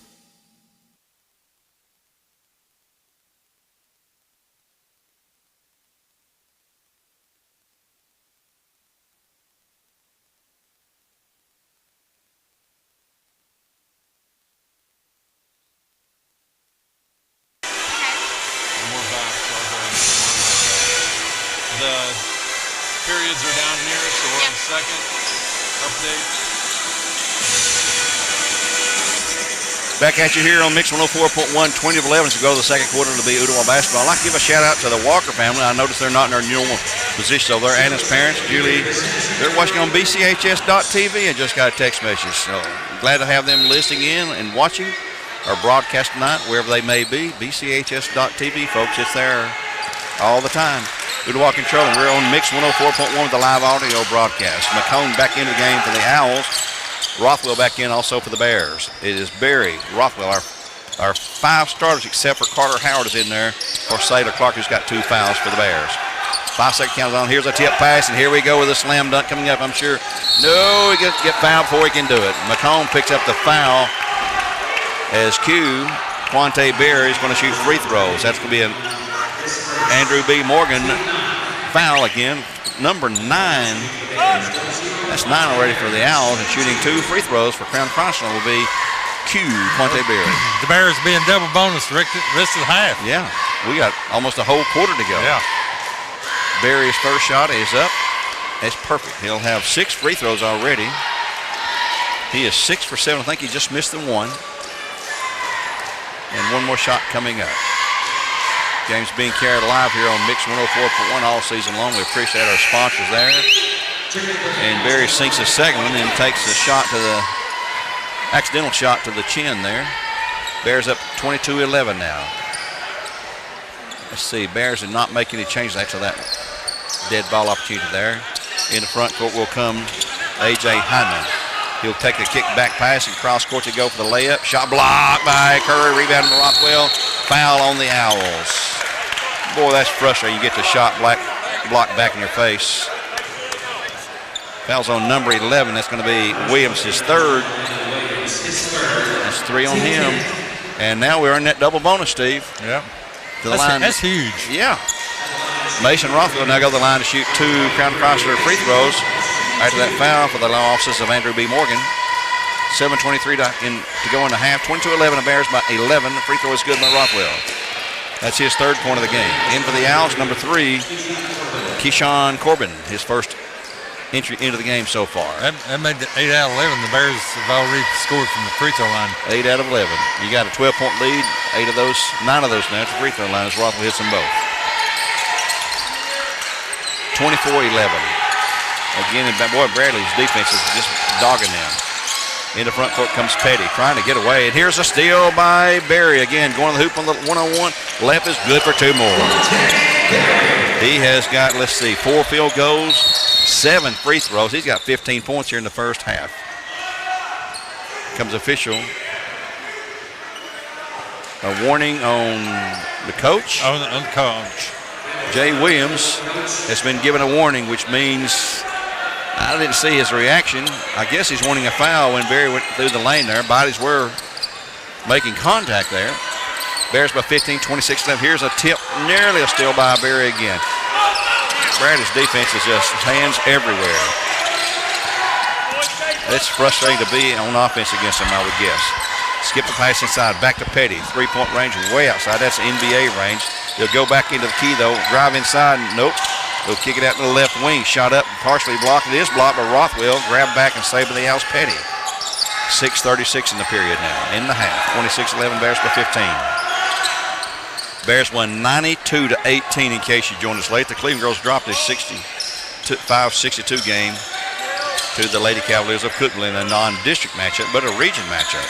The periods are down here, so we're on second update.
Back at you here on Mix 104.1, 20 of 11 to go to the second quarter to be Ooltewah basketball. I'd like to give a shout out to the Walker family. I noticed they're not in their normal position over there. Anna's parents, Julie, they're watching on BCHS.TV and just got a text message. So glad to have them listening in and watching our broadcast tonight, wherever they may be. BCHS.TV, folks, it's there all the time. Ooltewah controlling. We're on Mix 104.1 with the live audio broadcast. McCone back into the game for the Owls. Rothwell back in also for the Bears. It is Barry, Rothwell, our 5 starters except for Carter Howard is in there for Sailor Clark, who's got 2 fouls for the Bears. 5-second count on. Here's a tip pass, and here we go with a slam dunk coming up, I'm sure. No, he gets get fouled before he can do it. McCone picks up the foul as Quante Berry is going to shoot free throws. That's going to be an Andrew B. Morgan foul again. Number 9. That's 9 already for the Owls, and shooting 2 free throws for Crown Chrysler will be Quante Berry.
The Bears being double bonus the rest of the half.
Yeah, we got almost a whole quarter to go.
Yeah.
Berry's first shot is up. It's perfect. He'll have 6 free throws already. He is 6 for 7. I think he just missed the 1. And 1 more shot coming up. Game's being carried live here on Mix 104.1 all season long. We appreciate our sponsors there. And Barry sinks his second one and takes a shot to the accidental shot to the chin there. Bears up 22-11 now. Let's see, Bears did not make any changes after that dead ball opportunity there. In the front court will come A.J. Hyman. He'll take the kick back pass and cross court to go for the layup. Shot blocked by Curry, rebound to Rothwell. Foul on the Owls. Boy, that's frustrating. You get the shot block back in your face. Foul's on number 11. That's going to be Williams, his third. That's 3 on him. And now we're in that double bonus, Steve.
Yep.
To the line.
That's huge.
Yeah. Mason Rothwell now go to the line to shoot 2 Crown Chrysler free throws after that foul for the law offices of Andrew B. Morgan. 7:23 to go in the half. 22-11, the Bears by 11. The free throw is good by Rothwell. That's his third point of the game. In for the Owls, number 3, Keyshawn Corbin, his first entry into the game so far.
That made it 8 out of 11. The Bears have already scored from the free throw line.
8 out of 11. You got a 12-point lead. 9 of those now at the free throw line as Rothwell hits them both. 24-11. Again, boy, Bradley's defense is just dogging them. Into front court comes Petty, trying to get away. And here's a steal by Berry. Again, going to the hoop on the one-on-one. Left is good for 2 more. He has got, 4 field goals, 7 free throws. He's got 15 points here in the first half. Comes official. A warning on the coach.
On the coach.
Jay Williams has been given a warning, which means I didn't see his reaction. I guess he's wanting a foul when Berry went through the lane there. Bodies were making contact there. Bears by 15, 26-11. Here's a tip, nearly a steal by Berry again. Bradley's defense is just hands everywhere. It's frustrating to be on offense against him, I would guess. Skip the pass inside, back to Petty. 3-point range is way outside. That's NBA range. He'll go back into the key, though. Drive inside. Nope. He'll kick it out to the left wing. Shot up, partially blocked. It is blocked by Rothwell. Grab back and save by the Owls. Petty. 6:36 in the period now. In the half. 26-11, Bears by 15. Bears won 92-18 in case you joined us late. The Cleveland Girls dropped a 65-62 game to the Lady Cavaliers of Cookeville in a non-district matchup, but a region matchup.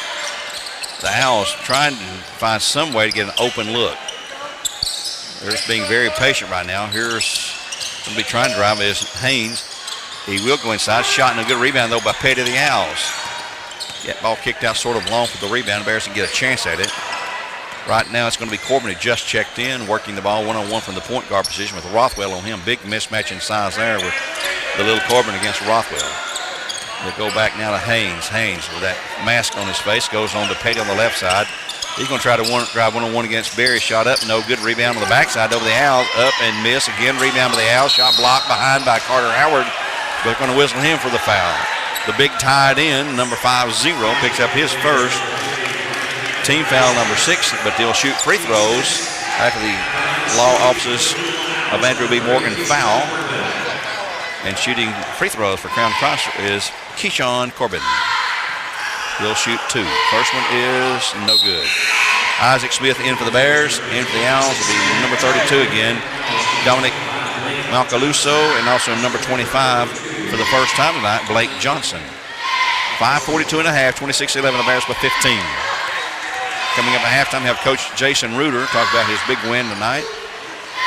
The Owls trying to find some way to get an open look. They're just being very patient right now. Here's somebody trying to drive is Haynes. He will go inside. Shot and a good rebound, though, by Petty of the Owls. That ball kicked out sort of long for the rebound. The Bears can get a chance at it. Right now it's going to be Corbin who just checked in, working the ball one-on-one from the point guard position with Rothwell on him. Big mismatch in size there with the little Corbin against Rothwell. They'll go back now to Haynes. Haynes with that mask on his face goes on to Petty on the left side. He's going to try to drive one-on-one against Berry. Shot up, no good. Rebound on the backside over the Owls. Up and miss. Again, rebound by the Owls. Shot blocked behind by Carter Howard. They're going to whistle him for the foul. The big tied end, number 5-0, picks up his first. Team foul number 6, but they'll shoot free throws after the law offices of Andrew B. Morgan foul. And shooting free throws for Crown Chrysler is Keyshawn Corbin. He'll shoot 2. First one is no good. Isaac Smith in for the Bears. In for the Owls will be number 32 again, Dominic Malcaluso, and also number 25 for the first time tonight, Blake Johnson. 5:42 and a half, 26-11, the Bears by 15. Coming up at halftime, we have Coach Jason Reuter talk about his big win tonight.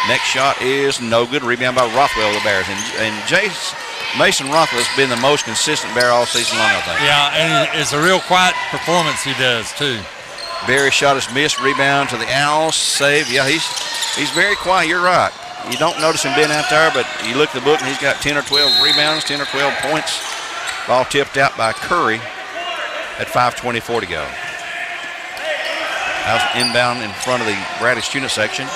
Next shot is no good. Rebound by Rothwell of the Bears. And Mason Rothwell has been the most consistent Bear all season long, I think.
Yeah, and it's a real quiet performance he does, too.
Berry shot is missed. Rebound to the Owls. Save. Yeah, he's very quiet. You're right. You don't notice him being out there, but you look at the book and he's got 10 or 12 rebounds, 10 or 12 points. Ball tipped out by Curry at 5:24 to go. Owls inbound in front of the Bradley student section.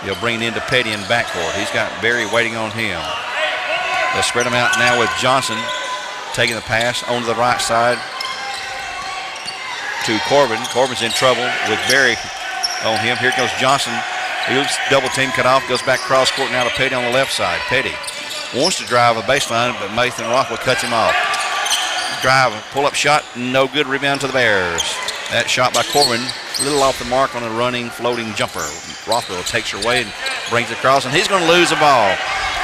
He'll bring it into Petty in backcourt. He's got Berry waiting on him. They'll spread him out now with Johnson taking the pass onto the right side to Corbin. Corbin's in trouble with Berry on him. Here goes Johnson. He looks double team cut off, goes back cross court now to Petty on the left side. Petty wants to drive a baseline, but Nathan Rothwell cuts him off. Drive, pull up shot, no good. Rebound to the Bears. That shot by Corbin, a little off the mark on a running, floating jumper. Rothwell takes her away and brings it across, and he's going to lose the ball.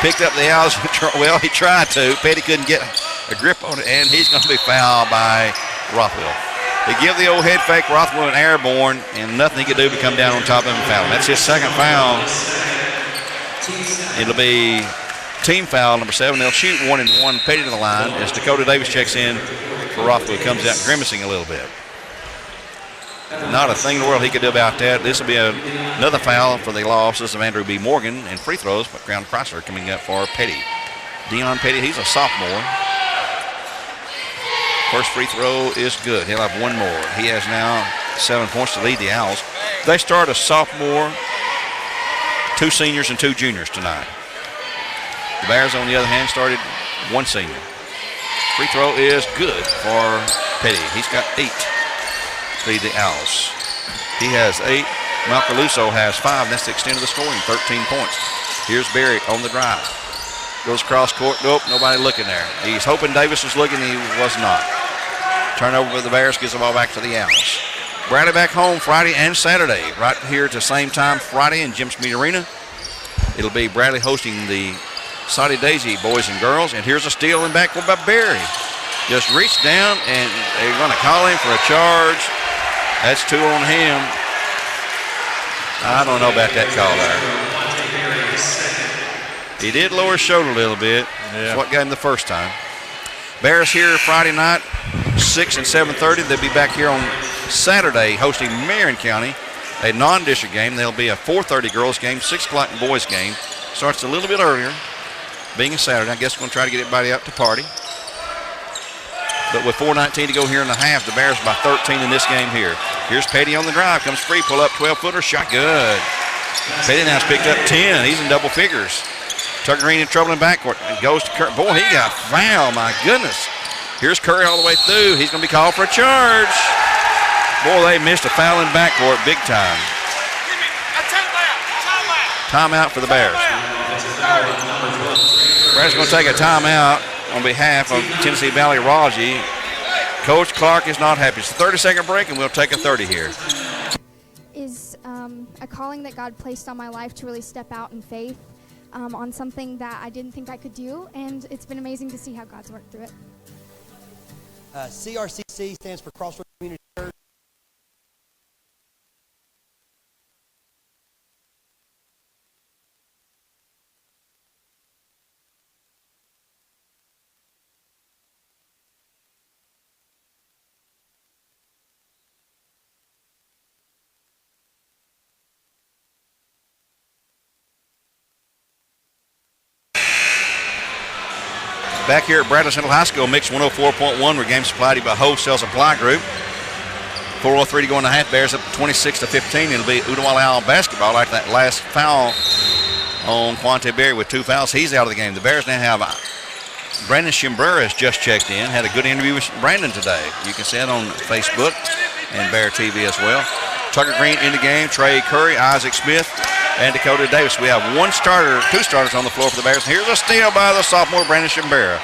Picked up the Owls. Well, he tried to. Petty couldn't get a grip on it, and he's going to be fouled by Rothwell. They give the old head fake. Rothwell an airborne, and nothing he could do but come down on top of him and foul him. That's his second foul. It'll be team foul number 7. They'll shoot 1-1. Petty to the line as Dakota Davis checks in for Rothwell. Comes out grimacing a little bit. Not a thing in the world he could do about that. This will be another foul for the losses of Andrew B. Morgan and free throws, but Crown Chrysler coming up for Petty. Dion Petty, he's a sophomore. First free throw is good. He'll have one more. He has now 7 points to lead the Owls. They start a sophomore, 2 seniors and 2 juniors tonight. The Bears, on the other hand, started 1 senior. Free throw is good for Petty. He's got 8 to lead the Owls. He has 8. Malcaluso has 5. That's the extent of the scoring, 13 points. Here's Barry on the drive. Goes across court. Nope, nobody looking there. He's hoping Davis was looking. He was not. Turnover for the Bears, gives the ball back to the Owls. Bradley back home Friday and Saturday. Right here at the same time Friday in Jim Smith Arena. It'll be Bradley hosting the Soddy Daisy boys and girls. And here's a steal and backcourt by Barry. Just reached down, and they're going to call him for a charge. That's 2 on him. I don't know about that call there. He did lower his shoulder a little bit.
Yeah.
That's what got him the first time. Bears here Friday night, 6 and 7:30. They'll be back here on Saturday hosting Marion County, a non-district game. There'll be a 4:30 girls game, 6 o'clock boys game. Starts a little bit earlier, being a Saturday. I guess we're going to try to get everybody out to party. But with 4:19 to go here in the half, the Bears by 13 in this game here. Here's Petty on the drive. Comes free, pull up, 12-footer, shot good. Petty now's picked up 10. He's in double figures. Tucker Green in trouble in backcourt. And goes to Curry. Boy, he got fouled. My goodness. Here's Curry all the way through. He's going to be called for a charge. Boy, they missed a foul in backcourt big time. Timeout for the Bears. Bears going to take a timeout on behalf of Tennessee Valley Raji. Coach Clark is not happy. It's a 30-second break, and we'll take a 30 here.
Is a calling that God placed on my life to really step out in faith on something that I didn't think I could do, and it's been amazing to see how God's worked through it.
CRCC stands for Crossroads Community Church.
Back here at Bradley Central High School, Mix 104.1, where games supplied to you by Wholesale Supply Group. 4:03 to go in the half. Bears up 26-15. It'll be Udawalla Owl basketball after that last foul on Quante Berry with 2 fouls. He's out of the game. The Bears now have Brandon Shimbrera has just checked in. Had a good interview with Brandon today. You can see it on Facebook and Bear TV as well. Tucker Green in the game. Trey Curry, Isaac Smith, and Dakota Davis. We have 2 starters on the floor for the Bears. And here's a steal by the sophomore Brandon Shimbrera.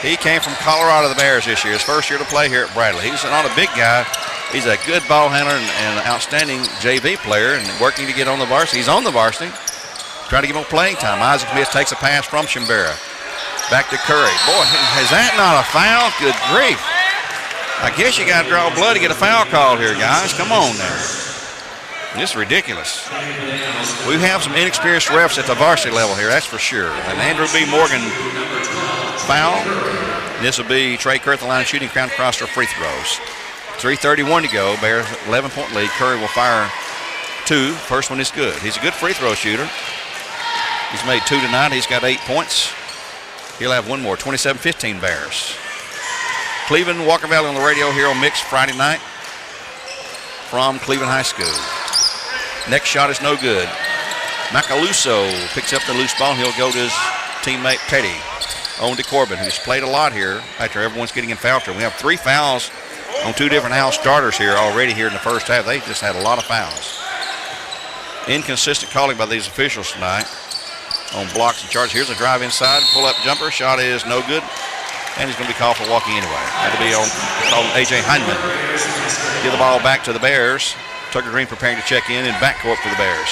He came from Colorado, the Bears, this year. His first year to play here at Bradley. He's not a big guy. He's a good ball handler and an outstanding JV player and working to get on the varsity. He's on the varsity. Trying to give him playing time. Isaac Smith takes a pass from Shimbrera. Back to Curry. Boy, is that not a foul? Good grief. I guess you got to draw blood to get a foul called here, guys. Come on now. This is ridiculous. We have some inexperienced refs at the varsity level here, that's for sure. And Andrew B. Morgan foul. This will be Trey Curry at the line shooting Crown Crosser free throws. 3:31 to go. Bears 11-point lead. Curry will fire 2. First one is good. He's a good free throw shooter. He's made 2 tonight. He's got 8 points. He'll have one more. 27-15 Bears. Cleveland, Walker Valley on the radio here on Mix Friday night from Cleveland High School. Next shot is no good. Macaluso picks up the loose ball. He'll go to his teammate Petty. On to Corbin, who's played a lot here after everyone's getting in foul trouble. We have 3 fouls on 2 different house starters here already here in the first half. They just had a lot of fouls. Inconsistent calling by these officials tonight on blocks and charges. Here's a drive inside, pull-up jumper. Shot is no good, and he's going to be called for walking anyway. That'll be on A.J. Heineman. Give the ball back to the Bears. Tucker Green preparing to check in backcourt for the Bears.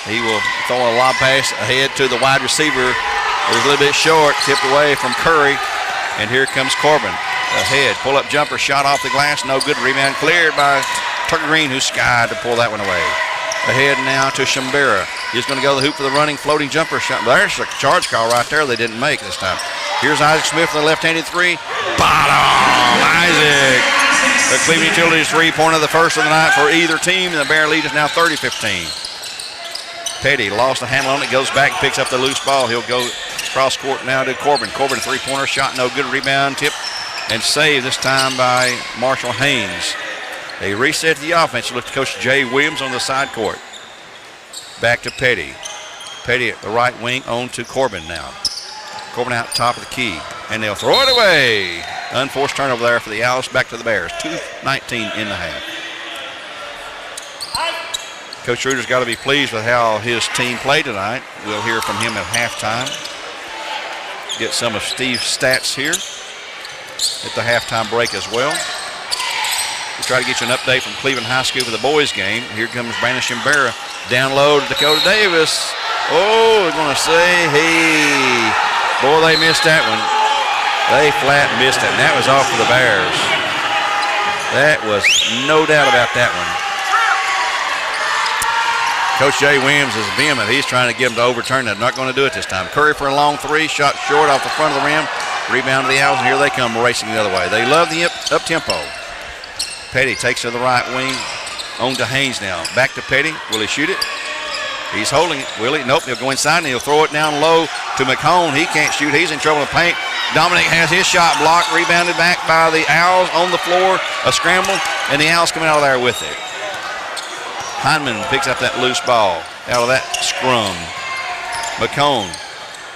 He will throw a lob pass ahead to the wide receiver. It was a little bit short, tipped away from Curry, and here comes Corbin. Ahead, pull-up jumper, shot off the glass, no good. Rebound cleared by Tucker Green, who skied to pull that one away. Ahead now to Shimbrera. He's going to go to the hoop for the running floating jumper shot. There's a charge call right there they didn't make this time. Here's Isaac Smith for the left-handed 3. Bottom! Isaac The Cleveland Utilities three-pointer of the first of the night for either team, and the Bear lead is now 30-15. Petty lost the handle on it, goes back, picks up the loose ball. He'll go cross court now to Corbin. Corbin, three-pointer shot, no good. Rebound, tip, and save this time by Marshall Haynes. They reset the offense. Look to Coach Jay Williams on the side court. Back to Petty. Petty at the right wing on to Corbin now. Corbin out top of the key, and they'll throw it away. Unforced turnover there for the Owls. Back to the Bears. 2:19 in the half. Coach Reuter's got to be pleased with how his team played tonight. We'll hear from him at halftime. Get some of Steve's stats here at the halftime break as well. We'll try to get you an update from Cleveland High School for the boys game. Here comes Brandon Shimbera. Down low to Dakota Davis. Oh, we're going to say, hey. Boy, they missed that one. They flat missed it, and that was off for the Bears. That was no doubt about that one. Coach Jay Williams is vehement. He's trying to get them to overturn that. Not going to do it this time. Curry for a long three. Shot short off the front of the rim. Rebound to the Owls, and here they come racing the other way. They love the up-tempo. Petty takes to the right wing. On to Haynes now. Back to Petty. Will he shoot it? He's holding it. Will he? Nope. He'll go inside, and he'll throw it down low to McCone. He can't shoot. He's in trouble in the paint. Dominic has his shot blocked. Rebounded back by the Owls on the floor. A scramble, and the Owls coming out of there with it. Hyndman picks up that loose ball out of that scrum. McCone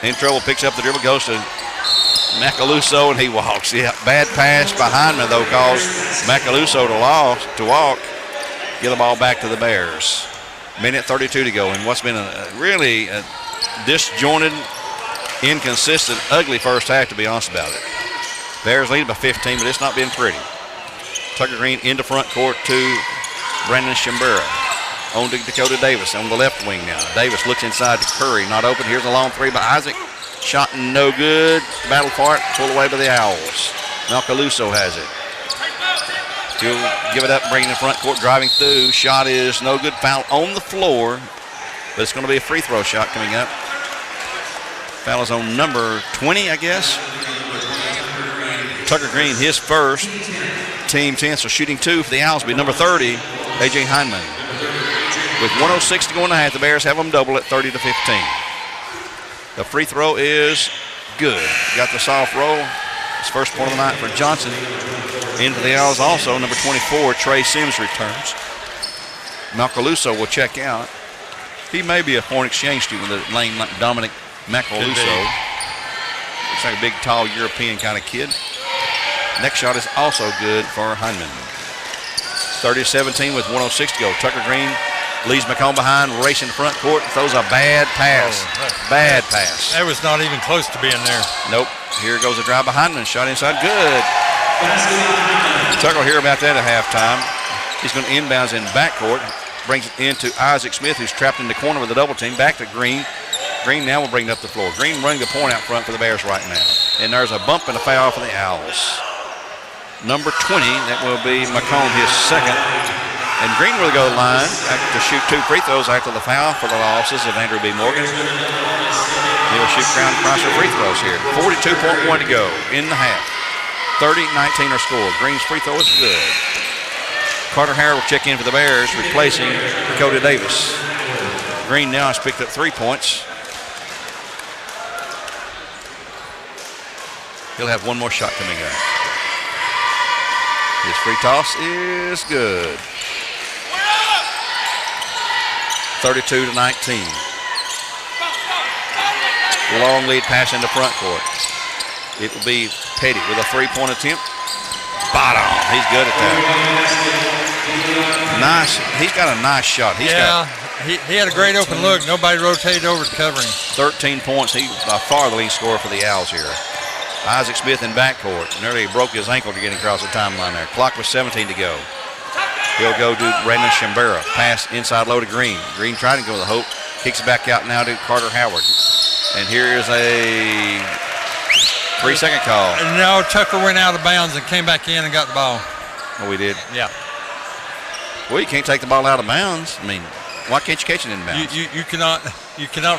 in trouble, picks up the dribble, goes to Macaluso, and he walks. Yeah, bad pass by Hyndman, though, caused Macaluso to walk. Give the ball back to the Bears. Minute 32 to go, and what's been a really disjointed, inconsistent, ugly first half, to be honest about it. Bears lead by 15, but it's not been pretty. Tucker Green into front court to Brandon Shimbera. On to Dakota Davis on the left wing now. Davis looks inside to Curry, not open. Here's a long three by Isaac. Shot no good. Battle for it, pulled away by the Owls. Malcaluso has it. He'll give it up, bring it in front court, driving through. Shot is no good. Foul on the floor, but it's going to be a free throw shot coming up. Foul is on number 20, I guess. Tucker Green, his first. Team 10, so shooting two for the Owls will be number 30, A.J. Hyndman. With 1:06 to go in the half, the Bears have them double at 30-15. The free throw is good. Got the soft roll. His first point of the night for Johnson. In for the Owls also, number 24, Trey Sims returns. Macaluso will check out. He may be a foreign exchange student with the name Dominic Macaluso. Looks like a big, tall European kind of kid. Next shot is also good for Hyndman. 30-17 with 1:06 to go. Tucker Green leaves McComb behind, racing front court, throws a bad pass. Bad pass.
That was not even close to being there.
Nope. Here goes a drive behind him. Shot inside. Good. Tucker will hear about that at halftime. He's going to inbounds in backcourt. Brings it into Isaac Smith, who's trapped in the corner with a double team. Back to Green. Green now will bring it up the floor. Green running the point out front for the Bears right now. And there's a bump and a foul for the Owls. Number 20, that will be McComb, his second. And Green will go to the line to shoot two free throws after the foul for the losses of Andrew B. Morgan. He'll shoot crown across the free throws here. 42.1 to go in the half. 30-19 are scored. Green's free throw is good. Carter Harrell will check in for the Bears, replacing Dakota Davis. Green now has picked up 3 points. He'll have one more shot coming up. His free toss is good. 32-19. Long lead pass into front court. It will be Petty with a three-point attempt. Bottom. He's good at that. Nice. He's got a nice shot. He
had a great open look. Nobody rotated over to cover him.
13 points. He's by far the lead scorer for the Owls here. Isaac Smith in backcourt. Nearly broke his ankle to get across the timeline there. Clock was 17 to go. He'll go to Brandon Shimbera. Pass inside low to Green. Green trying to go to the hoop. Kicks it back out now to Carter Howard. And here is a 3-second call.
No, Tucker went out of bounds and came back in and got the ball.
Oh, we did?
Yeah.
Well, you can't take the ball out of bounds. I mean, why can't you catch it in bounds?
You cannot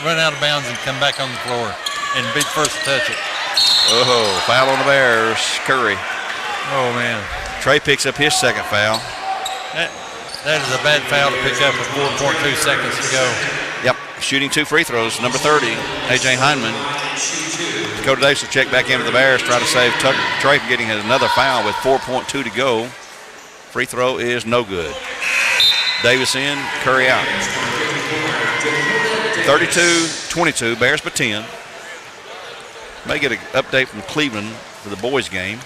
run out of bounds and come back on the floor and be the first to touch it.
Oh, foul on the Bears. Curry.
Oh, man.
Trey picks up his second foul.
That is a bad foul to pick up with 4.2 seconds to go.
Yep, shooting 2 free throws. Number 30, A.J. Heinman. Dakota Davis will check back into the Bears, try to save Trey from getting another foul with 4.2 to go. Free throw is no good. Davis in, Curry out. 32-22, Bears by 10. May get an update from Cleveland for the boys game.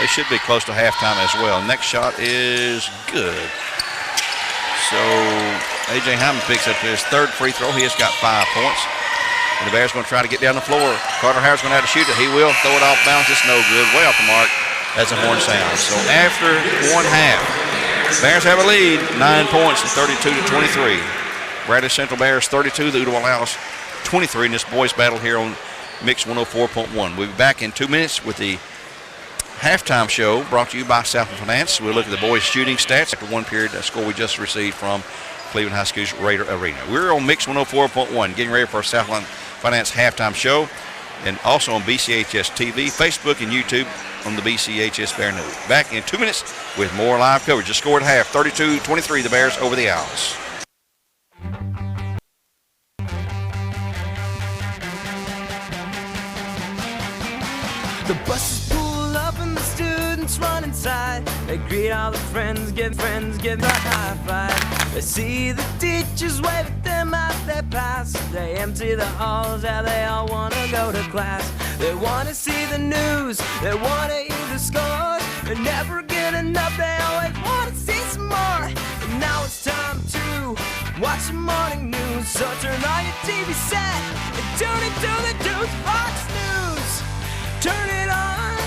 They should be close to halftime as well. Next shot is good. So A.J. Hyman picks up his third free throw. He has got 5 points. And the Bears going to try to get down the floor. Carter Howard's going to have to shoot it. He will throw it off bounds. It's no good. Way off the mark as the horn sounds. So after one half, Bears have a lead. 9 points and 32-23. Bradley Central Bears 32. The Ooltewah Owls 23 in this boys battle here on Mix 104.1. We'll be back in 2 minutes with the halftime show brought to you by Southland Finance. We'll look at the boys' shooting stats after one period, a score we just received from Cleveland High School's Raider Arena. We're on Mix 104.1, getting ready for our Southland Finance halftime show, and also on BCHS TV, Facebook, and YouTube on the BCHS Bear News. Back in 2 minutes with more live coverage. The score at half, 32-23, the Bears over the Owls.
The buses pull up and the students run inside. They greet all the friends, give the high five. They see the teachers wave at them as they pass. They empty the halls, yeah, they all wanna go to class. They wanna see the news, they wanna hear the scores. They never get enough, they always wanna see some more. And now it's time to watch the morning news. So turn on your TV set and tune into the news. Fox News. Turn it on,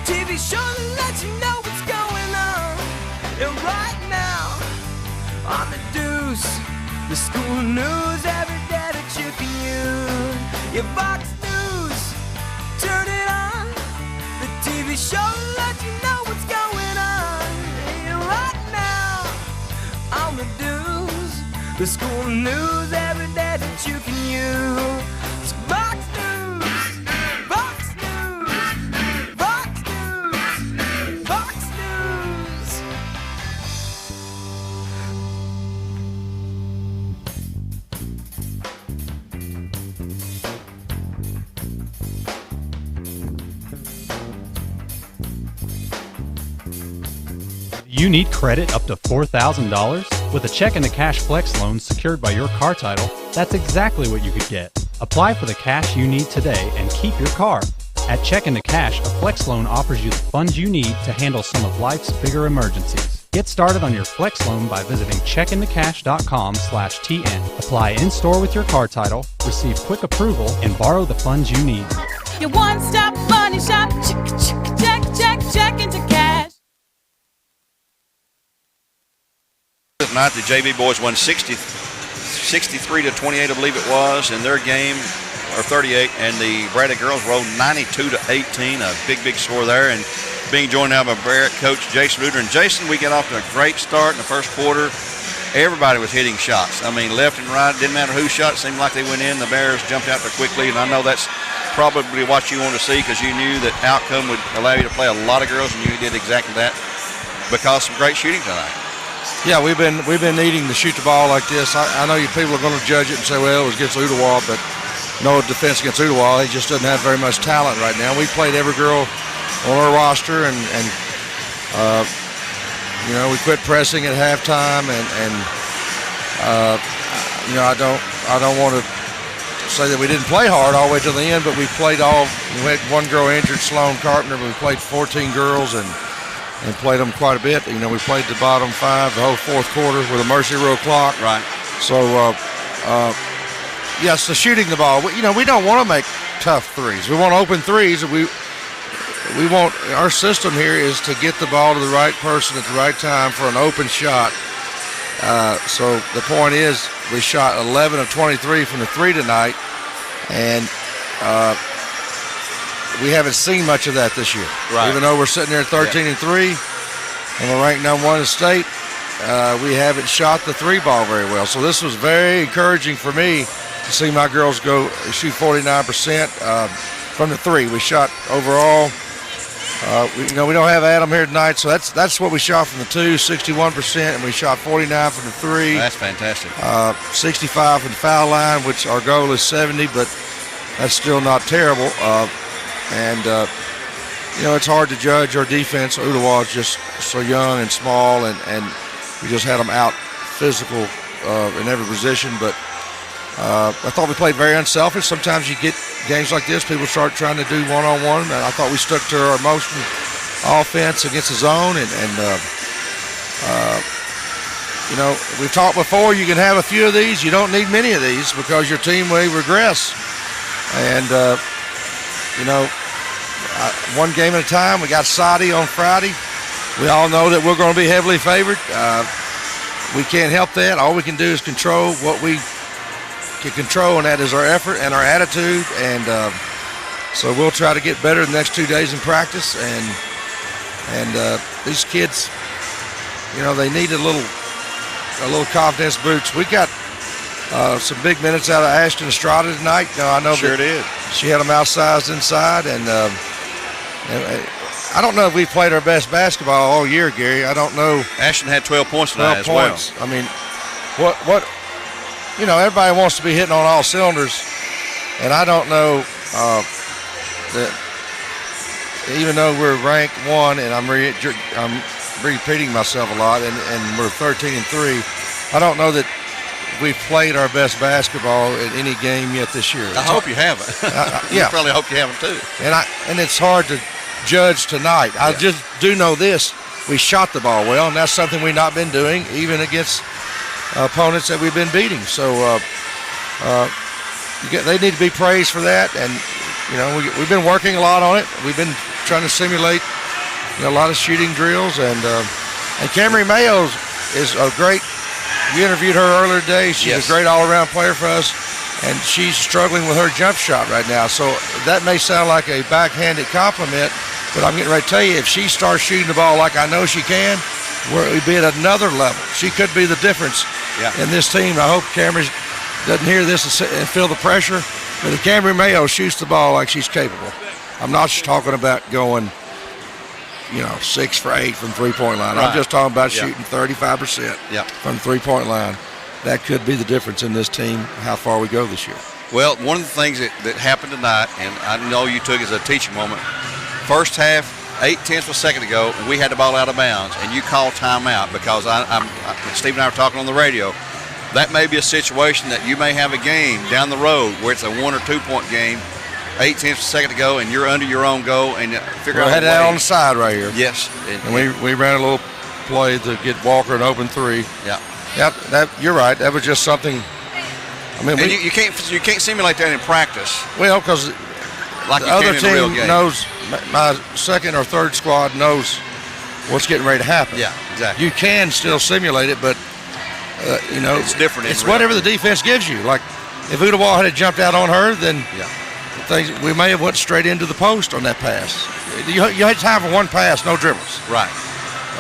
TV show that lets you know what's going on. And right now, on the Deuce, the school news every day that you can use. Your Fox News, turn it on, the TV show that lets you know what's going on. And right now, on the Deuce, the school news every day that you can use. It's Fox News, Fox
You need credit up to $4,000? With a check and a cash flex loan secured by your car title, that's exactly what you could get. Apply for the cash you need today and keep your car. At Check into Cash, a flex loan offers you the funds you need to handle some of life's bigger emergencies. Get started on your flex loan by visiting checkintocash.com/TN. Apply in-store with your car title, receive quick approval, and borrow the funds you need.
Your one-stop money shop. Check into cash.
Tonight, the JV boys won 63-28, I believe it was, in their game, or 38, and the Bradley girls rolled 92-18, a big score there, and being joined now by Barrett coach Jason Reuter. And Jason, we got off to a great start in the first quarter. Everybody was hitting shots. I mean, left and right, didn't matter who shot. It seemed like they went in. The Bears jumped out there quickly, and I know that's probably what you want to see because you knew that outcome would allow you to play a lot of girls, and you did exactly that because of great shooting tonight.
Yeah, we've been needing to shoot the ball like this. I know you people are going to judge it and say, well, it was against Ooltewah, but no defense against Ooltewah. He just doesn't have very much talent right now. We played every girl on our roster, and you know, we quit pressing at halftime, and you know, I don't want to say that we didn't play hard all the way to the end, but we played all. We had one girl injured, Sloan Carpenter, but we played 14 girls and played them quite a bit. You know, we played the bottom five the whole fourth quarter with a mercy rule clock.
Right.
So, yes, the shooting the ball. You know, we don't want to make tough threes. We want open threes. We want, our system here is to get the ball to the right person at the right time for an open shot. So the point is, we shot 11 of 23 from the three tonight, and we haven't seen much of that this year.
Right.
Even though we're sitting there at 13-3, and we're ranked number one in the state, we haven't shot the three ball very well. So this was very encouraging for me to see my girls shoot 49% from the three. We shot overall We don't have Adam here tonight, so that's what we shot from the 2, 61%, and we shot 49 from the 3.
That's fantastic.
65 from the foul line, which our goal is 70, but that's still not terrible. It's hard to judge our defense. Ottawa is just so young and small, and we just had them out physical in every position. But I thought we played very unselfish. Sometimes you get games like this, people start trying to do one-on-one, and I thought we stuck to our motion offense against the zone. We've talked before, you can have a few of these. You don't need many of these because your team may regress. And, one game at a time. We got Saudi on Friday. We all know that we're going to be heavily favored. We can't help that. All we can do is control what we can control, and that is our effort and our attitude. And so we'll try to get better the next 2 days in practice. And these kids, they need a little confidence boost. We got some big minutes out of Ashton Estrada tonight. I know
sure did.
She had them outsized inside, and I don't know if we played our best basketball all year, Gary. I don't know.
Ashton had 12 points tonight as well.
I mean, what everybody wants to be hitting on all cylinders, and I don't know that even though we're ranked 1, and I'm repeating myself a lot, and we're 13-3, I don't know that we've played our best basketball in any game yet this year.
I hope you haven't.
Yeah.
I probably hope you haven't too.
And it's hard to judge tonight. I just do know this: we shot the ball well, and that's something we've not been doing, even against opponents that we've been beating. So they need to be praised for that. And we've been working a lot on it. We've been trying to simulate a lot of shooting drills, and Camry Mayo is a great. We interviewed her earlier today. She's a great all-around player for us, and she's struggling with her jump shot right now. So that may sound like a backhanded compliment, but I'm getting ready to tell you, if she starts shooting the ball like I know she can, we'll be at another level. She could be the difference in this team. I hope Camry doesn't hear this and feel the pressure, but if Camry Mayo shoots the ball like she's capable, I'm not just talking about going 6 for 8 from three-point line.
Right.
I'm just talking about shooting 35% from three-point line. That could be the difference in this team, how far we go this year.
Well, one of the things that happened tonight, and I know you took as a teaching moment, first half, 8/10 of a second ago, we had the ball out of bounds, and you called timeout because Steve and I were talking on the radio. That may be a situation that you may have a game down the road where it's a 1 or 2 point game, 8/10 of a second to go, and you're under your own goal, and figure out.
We had that on the side right here.
Yes,
and we ran a little play to get Walker an open 3.
Yeah.
That you're right. That was just something. I mean,
you can't simulate that in practice.
Well, because
like
the other team knows, my second or third squad knows what's getting ready to happen.
Yeah, exactly.
You can still simulate it, but
it's different.
It's whatever the defense gives you. Like if Ottawa had jumped out on her, then we may have went straight into the post on that pass. You had time for one pass, no dribbles.
Right.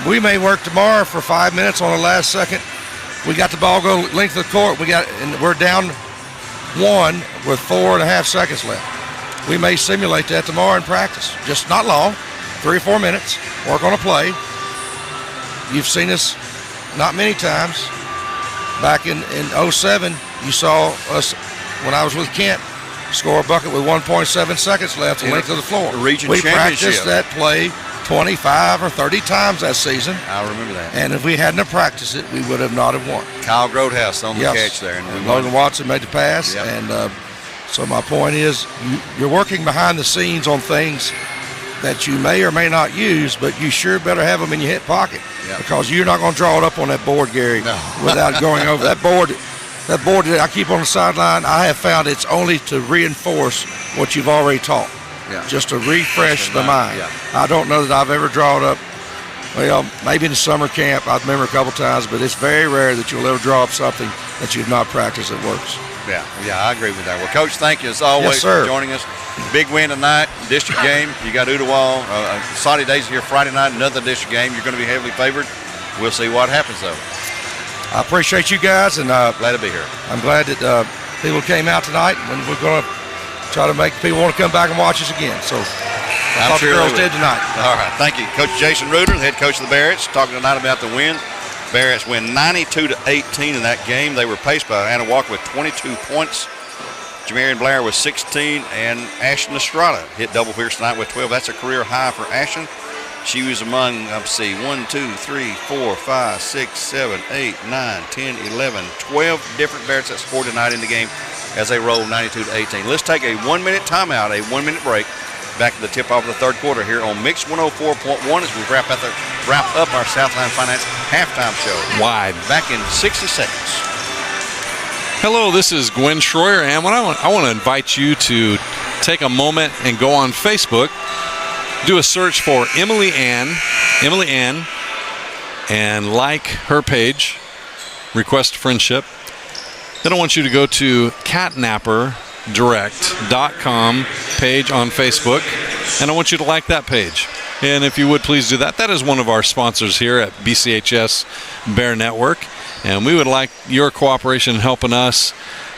We may work tomorrow for 5 minutes on the last second. We got the ball go length of the court. And we're down 1 with 4.5 seconds left. We may simulate that tomorrow in practice. Just not long, 3 or 4 minutes. Work on a play. You've seen us not many times. Back in 07, you saw us when I was with Kent score a bucket with 1.7 seconds left, the length of the floor.
We
practiced that play 25 or 30 times that season.
I remember that.
And if we hadn't practiced it, we would have not have won.
Kyle Grodehouse on the catch there.
And Logan Watson made the pass.
Yep.
And so my point is, you're working behind the scenes on things that you may or may not use, but you sure better have them in your hip pocket because you're not going to draw it up on that board, Gary, without going over that board. That board that I keep on the sideline, I have found it's only to reinforce what you've already taught, just to refresh the mind.
Yeah.
I don't know that I've ever drawn up, well, maybe in the summer camp, I remember a couple times, but it's very rare that you'll ever draw up something that you've not practiced that works.
Yeah, I agree with that. Well, Coach, thank you as always for joining us. Big win tonight, district game. You got Ottawa. Saudi Days here Friday night, another district game. You're going to be heavily favored. We'll see what happens, though.
I appreciate you guys, and
glad to be here.
I'm glad that people came out tonight, and we're going to try to make people want to come back and watch us again. So I thought the
sure
girls
they will.
did tonight.
All right. Thank you. Coach Jason Reuter, the head coach of the Barretts, talking tonight about the win. Barretts win 92-18 in that game. They were paced by Anna Walker with 22 points. Jamarian Blair with 16, and Ashton Estrada hit double figures tonight with 12. That's a career high for Ashton. She was among, 1, 2, 3, 4, 5, 6, 7, 8, 9, 10, 11, 12 different Barretts that scored tonight in the game as they rolled 92-18. Let's take a 1-minute timeout, a 1-minute break. Back to the tip-off of the third quarter here on Mix 104.1 as we wrap up our Southline Finance halftime show.
Wide.
Back in 60 seconds.
Hello, this is Gwen Schroyer, and I want to invite you to take a moment and go on Facebook, do a search for Emily Ann, and like her page, request friendship. Then I want you to go to catnapperdirect.com page on Facebook, and I want you to like that page. And if you would please do that. That is one of our sponsors here at BCHS Bear Network, and we would like your cooperation in helping us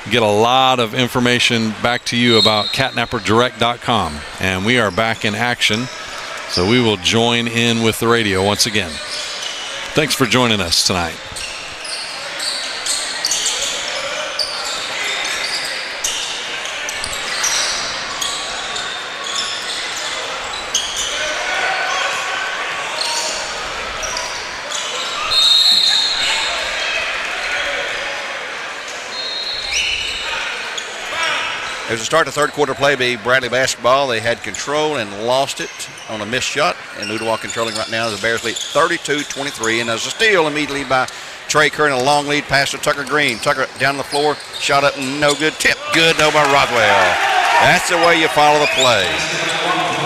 get a lot of information back to you about catnapperdirect.com. And we are back in action, so we will join in with the radio once again. Thanks for joining us tonight.
As we start the third quarter play by Bradley basketball, they had control and lost it on a missed shot. And Ooltewah controlling right now. The Bears lead 32-23. And there's a steal immediately by Trey Kerr and a long lead pass to Tucker Green. Tucker down the floor, shot up, no good. Tip, good, no by Rothwell. That's the way you follow the play.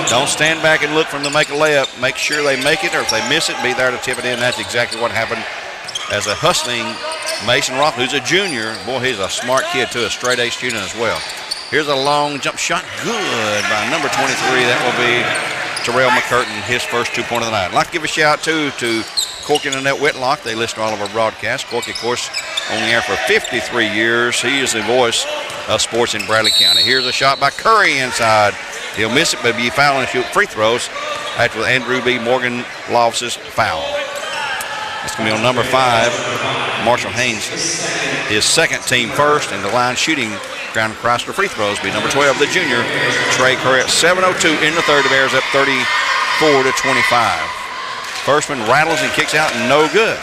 Don't stand back and look for them to make a layup. Make sure they make it, or if they miss it, be there to tip it in. That's exactly what happened as a hustling Mason Rothwell, who's a junior. Boy, he's a smart kid, too, a straight-A student as well. Here's a long jump shot, good by number 23. That will be Terrell McCurtain, his first 2-point of the night. I'd like to give a shout, too, to Corky and Annette Whitlock. They listen to all of our broadcasts. Corky, of course, on the air for 53 years. He is the voice of sports in Bradley County. Here's a shot by Curry inside. He'll miss it, but be fouling and shoot free throws after Andrew B. Morgan Loftus' foul. It's going to be on number 5, Marshall Haynes, his second team first, and the line shooting Crown Chrysler free throws be number 12, the junior, Trey Curry. At 7:02 in the third, the Bears up 34-25. Firstman rattles and kicks out, no good.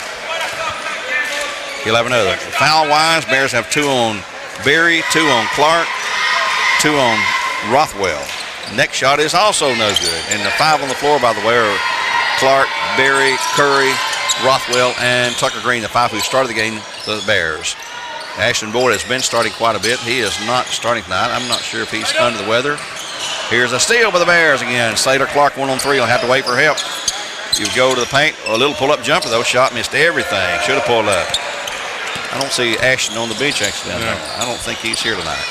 He'll have another. Foul-wise, Bears have 2 on Berry, 2 on Clark, 2 on Rothwell. Next shot is also no good. And the 5 on the floor, by the way, are Clark, Berry, Curry, Rothwell, and Tucker Green, the 5 who started the game for the Bears. Ashton Boyd has been starting quite a bit. He is not starting tonight. I'm not sure if he's under the weather. Here's a steal by the Bears again. Slater Clark 1 on 3. He'll have to wait for help. You go to the paint. A little pull-up jumper, though. Shot missed everything. Should have pulled up. I don't see Ashton on the bench actually down there. I don't think he's here tonight.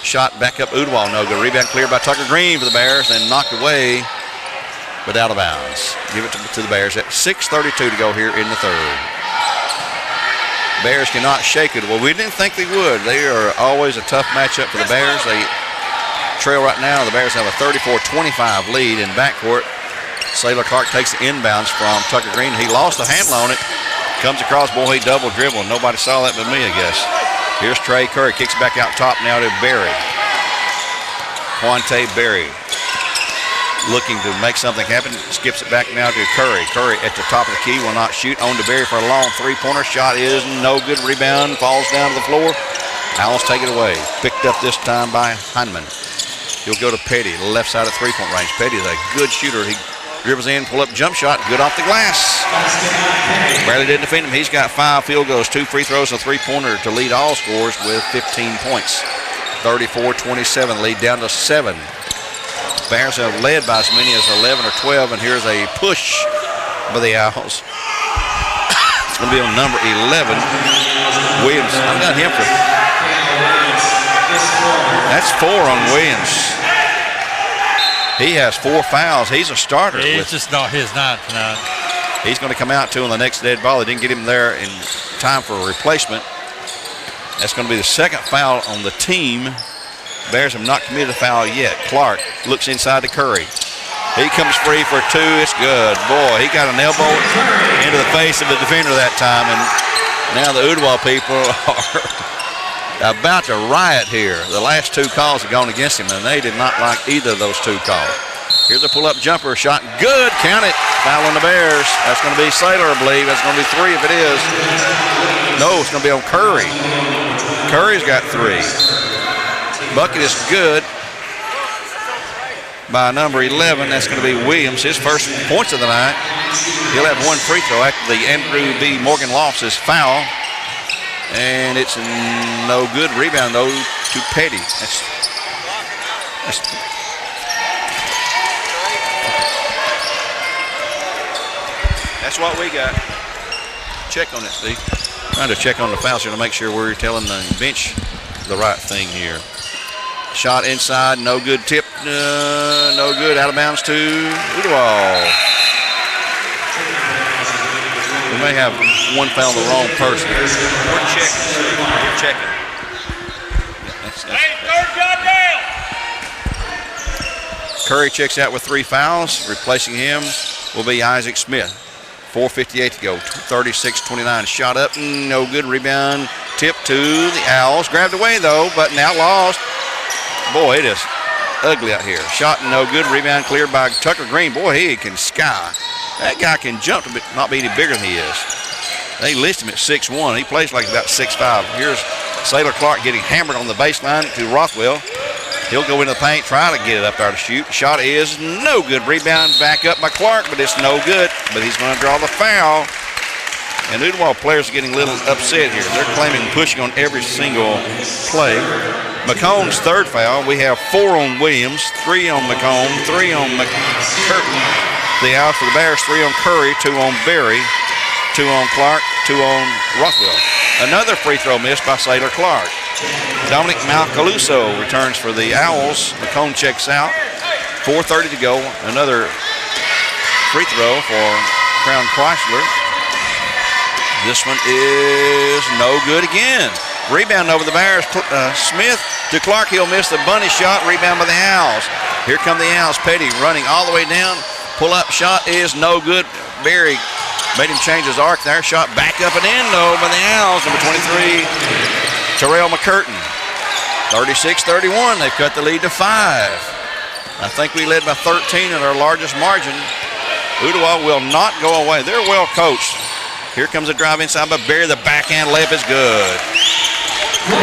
Shot back up Ooltewah, no good. Rebound cleared by Tucker Green for the Bears and knocked away, but out of bounds. Give it to the Bears at 6:32 to go here in the third. Bears cannot shake it. Well, we didn't think they would. They are always a tough matchup for the Bears. They trail right now. The Bears have a 34-25 lead in backcourt. Sailor Clark takes the inbounds from Tucker Green. He lost the handle on it. Comes across, boy, he double dribble. Nobody saw that but me, I guess. Here's Trey Curry. Kicks back out top now to Berry. Quante Berry looking to make something happen. Skips it back now to Curry. Curry at the top of the key will not shoot. On to Berry for a long three-pointer. Shot is no good. Rebound falls down to the floor. Owls take it away. Picked up this time by Heineman. He'll go to Petty, left side of three-point range. Petty is a good shooter. He dribbles in, pull up jump shot, good off the glass. Bradley didn't defend him. He's got 5 field goals, 2 free throws, and a three-pointer to lead all scores with 15 points. 34-27, lead down to 7. Bears have led by as many as 11 or 12, and here's a push by the Owls. It's going to be on number 11, Williams. I've got him for. That's 4 on Williams. He has 4 fouls. He's a starter.
It's just not his night tonight.
He's going to come out, too, on the next dead ball. They didn't get him there in time for a replacement. That's going to be the second foul on the team Bears have not committed a foul yet. Clark looks inside to Curry. He comes free for two. It's good. Boy, he got an elbow into the face of the defender that time, and now the Ooltewah people are about to riot here. The last two calls have gone against him, and they did not like either of those two calls. Here's a pull-up jumper shot. Good. Count it. Foul on the Bears. That's going to be Saylor, I believe. That's going to be 3 if it is. No, it's going to be on Curry. Curry's got 3. Bucket is good by number 11. That's going to be Williams. His first points of the night. He'll have 1 free throw after the Andrew B. Morgan Lofts' foul. And it's no good. Rebound, though, to Petty. That's what we got. Check on it, Steve. Trying to check on the fouls here to make sure we're telling the bench the right thing here. Shot inside, no good. Tip, no good. Out of bounds to Ooltewah. We may have one foul on the wrong person. We're checking. We're checking.
Hey, third guy down.
Curry checks out with 3 fouls. Replacing him will be Isaac Smith. 4:58 to go. 36-29. Shot up, no good. Rebound, tip to the Owls. Grabbed away though, but now lost. Boy, it is ugly out here. Shot no good. Rebound cleared by Tucker Green. Boy, he can sky. That guy can jump, but not be any bigger than he is. They list him at 6'1". He plays like about 6'5". Here's Saylor Clark getting hammered on the baseline to Rothwell. He'll go into the paint, try to get it up there to shoot. Shot is no good. Rebound back up by Clark, but it's no good. But he's going to draw the foul. And Ooltewah players are getting a little upset here. They're claiming pushing on every single play. McComb's 3rd foul. We have 4 on Williams, 3 on McComb, 3 on McCurtain. The out for the Bears, 3 on Curry, 2 on Berry, 2 on Clark, 2 on Rothwell. Another free throw missed by Saylor Clark. Dominic Malcaluso returns for the Owls. McComb checks out. 4:30 to go. Another free throw for Crown Chrysler. This one is no good again. Rebound over the Bears. Smith to Clark. He'll miss the bunny shot. Rebound by the Owls. Here come the Owls. Petty running all the way down. Pull-up shot is no good. Berry made him change his arc there. Shot back up and in, though, by the Owls. Number 23, Terrell McCurtain. 36-31. They've cut the lead to 5. I think we led by 13 at our largest margin. Ooltewah will not go away. They're well coached. Here comes a drive inside by Berry. The backhand layup is good.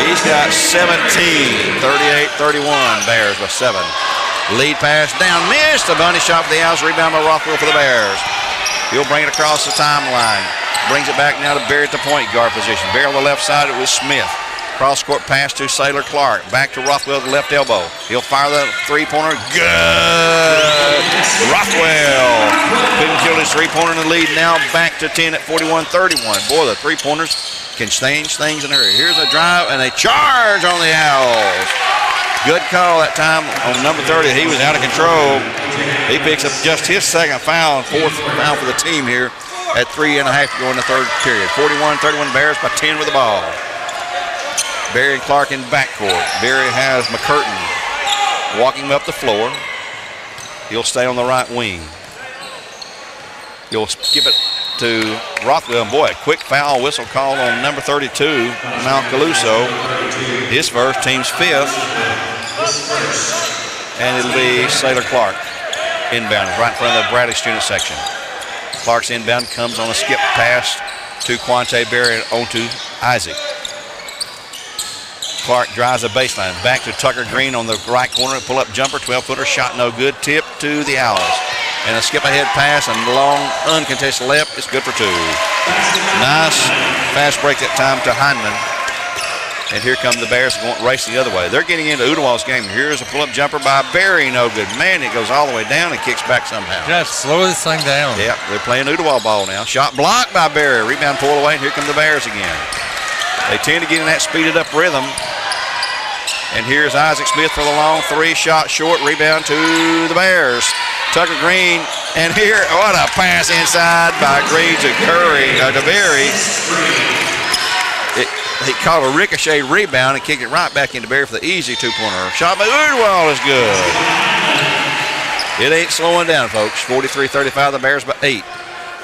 He's got 17. 38-31. Bears by 7. Lead pass down. Missed. A bunny shot for the Owls. Rebound by Rothwell for the Bears. He'll bring it across the timeline. Brings it back now to Berry at the point guard position. Berry on the left side. It was Smith. Cross-court pass to Saylor Clark. Back to Rothwell, the left elbow. He'll fire the three-pointer. Good! Rothwell couldn't kill his three-pointer in the lead. Now back to 10 at 41-31. Boy, the three-pointers can change things in a hurry. Here's a drive and a charge on the Owls. Good call that time on number 30. He was out of control. He picks up just his 2nd foul and 4th foul for the team here at 3.5 to go in the 3rd period. 41-31 Bears by 10 with the ball. Berry and Clark in backcourt. Berry has McCurtain walking up the floor. He'll stay on the right wing. He'll skip it to Rothwell. And boy, a quick foul whistle called on number 32, Malcaluso. His first, team's 5th. And it'll be Saylor Clark inbound right in front of the Bradley student section. Clark's inbound comes on a skip pass to Quante Berry onto Isaac. Clark drives the baseline. Back to Tucker Green on the right corner. Pull-up jumper, 12-footer, shot no good. Tip to the Owls. And a skip-ahead pass and long, uncontested layup. It's good for 2. Nice fast break that time to Hindman. And here come the Bears going racing the other way. They're getting into Ooltewah's game. Here's a pull-up jumper by Berry. No good. Man, it goes all the way down and kicks back somehow.
Just slow this thing down.
Yeah, they're playing Ooltewah ball now. Shot blocked by Berry. Rebound pulled away, and here come the Bears again. They tend to get in that speeded-up rhythm. And here's Isaac Smith for the long 3. Shot short. Rebound to the Bears. Tucker Green. And here, what a pass inside by Green to Curry, to Berry. he caught a ricochet rebound and kicked it right back into Berry for the easy two-pointer. Shot by Udwall is good. It ain't slowing down, folks. 43-35, the Bears by 8.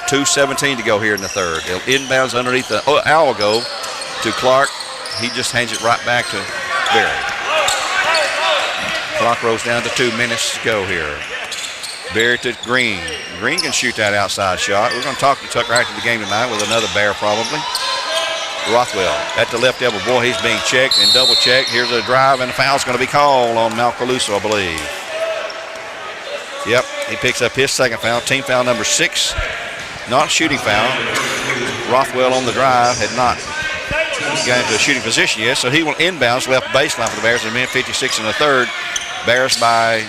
2:17 to go here in the third. They'll inbounds underneath the algo to Clark. He just hands it right back to Berry. Clock rolls down to 2 minutes to go here. Berry to Green. Green can shoot that outside shot. We're going to talk to Tucker after the game tonight with another Bear probably. Rothwell at the left elbow. Boy, he's being checked and double checked. Here's a drive, and a foul's going to be called on Malcaluso, I believe. Yep, he picks up his second foul. Team foul number 6. Not a shooting foul. Rothwell on the drive had not got into a shooting position yet, so he will inbounds left baseline for the Bears in a minute 56 in the third. Bears by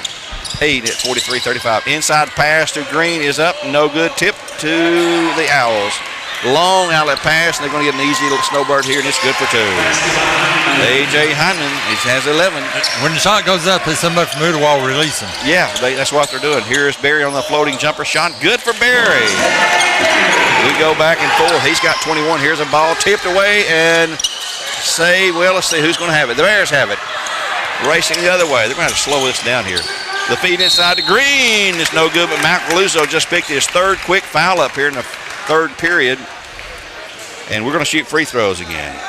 8 at 43-35. Inside pass to Green is up, no good. Tip to the Owls. Long outlet pass, and they're going to get an easy little snowbird here, and it's good for 2. A.J. Hyman has 11.
When the shot goes up, there's somebody from Udawal releasing.
Yeah, that's what they're doing. Here's Berry on the floating jumper shot. Good for Berry. We go back and forth. He's got 21. Here's a ball tipped away, and let's see who's going to have it. The Bears have it. Racing the other way. They're going to have to slow this down here. The feed inside to Green is no good, but Malcaluso just picked his third quick foul up here in the third period, and we're going to shoot free throws again.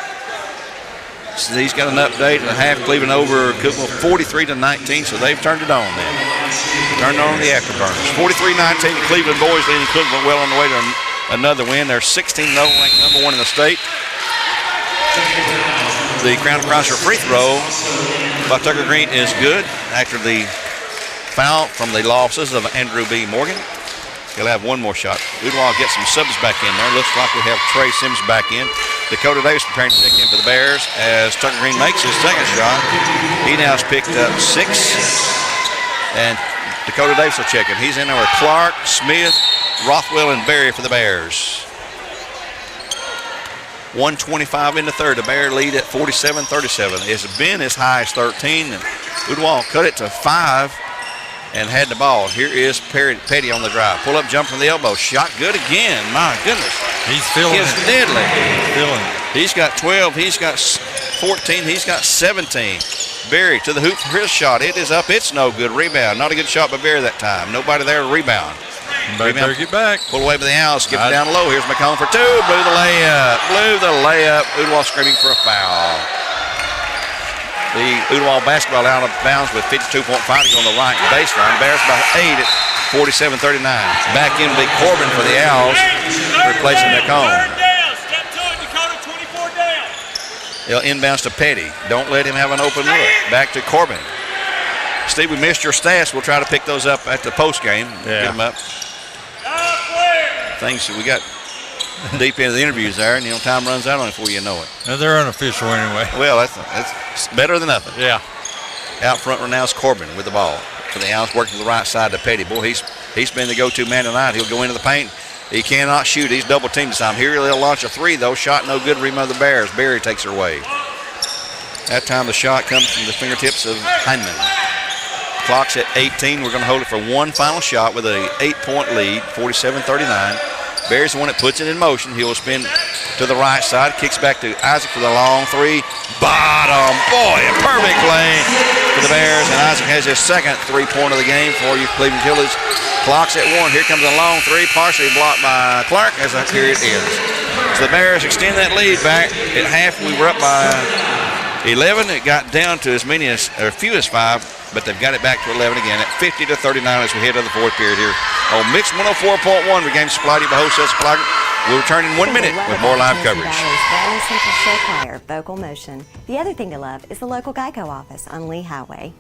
So he's got an update and a half. Cleveland over Cookville 43-19, so they've turned it on then. Turned on the afterburners. 43-19, the Cleveland boys leading Cookville well on the way to another win. They're 16-0, ranked number 1 in the state. The Crown Crosser free throw by Tucker Green is good after the foul from the losses of Andrew B. Morgan. He'll have one more shot. Udawal gets some subs back in there. Looks like we have Trey Sims back in. Dakota Davis preparing to check in for the Bears as Tucker Green makes his second shot. He now has picked up 6. And Dakota Davis will check in. He's in there with Clark, Smith, Rothwell, and Berry for the Bears. 1:25 in the third. The Bear lead at 47-37. It's been as high as 13. And Udawal cut it to 5. And had the ball. Here is Petty on the drive. Pull up jump from the elbow. Shot good again. My goodness.
He's feeling
It's
it.
deadly.
He's feeling it.
He's got 12. He's got 14. He's got 17. Berry to the hoop for his shot. It is up. It's no good. Rebound. Not a good shot by Berry that time. Nobody there to rebound.
Better get back.
Pull away by the Owls. Skip it down low. Here's McComb for 2. Blew the layup. Udawal screaming for a foul. The Udawal basketball out of bounds with 52.5 to go on the right baseline. Bears by 8 at 47-39. Back in big Corbin for the Owls, replacing McComb. They'll inbounds to Petty. Don't let him have an open look. Back to Corbin. Steve, we missed your stats. We'll try to pick those up at the post game.
Yeah.
Get them up. Things that we got deep into the interviews there, and time runs out on it before you know it.
They're unofficial anyway.
Well, that's better than nothing.
Yeah.
Out front right now is Corbin with the ball. For the Owls working to the right side to Petty. Boy, he's been the go-to man tonight. He'll go into the paint. He cannot shoot. He's double teamed this time. Here he'll launch a 3 though. Shot no good. Rebound of the Bears. Berry takes her away. That time the shot comes from the fingertips of Heineman. Clock's at 18. We're going to hold it for one final shot with a 8-point lead, 47-39. Berry's the one that puts it in motion. He'll spin to the right side, kicks back to Isaac for the long 3. Bottom. Boy, a perfect lane for the Bears, and Isaac has his second 3-pointer of the game for you Cleveland Killers. Clock's at 1. Here comes a long 3, partially blocked by Clark as that period ends. So the Bears extend that lead back. At half, we were up by 11. It got down to as few as 5, but they've got it back to 11 again at 50-39 as we head to the fourth period here on Mix 104.1. The game supplied to you by Wholesale Supply. We'll return in 1 minute with more live coverage.
Valley Central Show Choir, Vocal Motion. The other thing to love is the local Geico office on Lee Highway.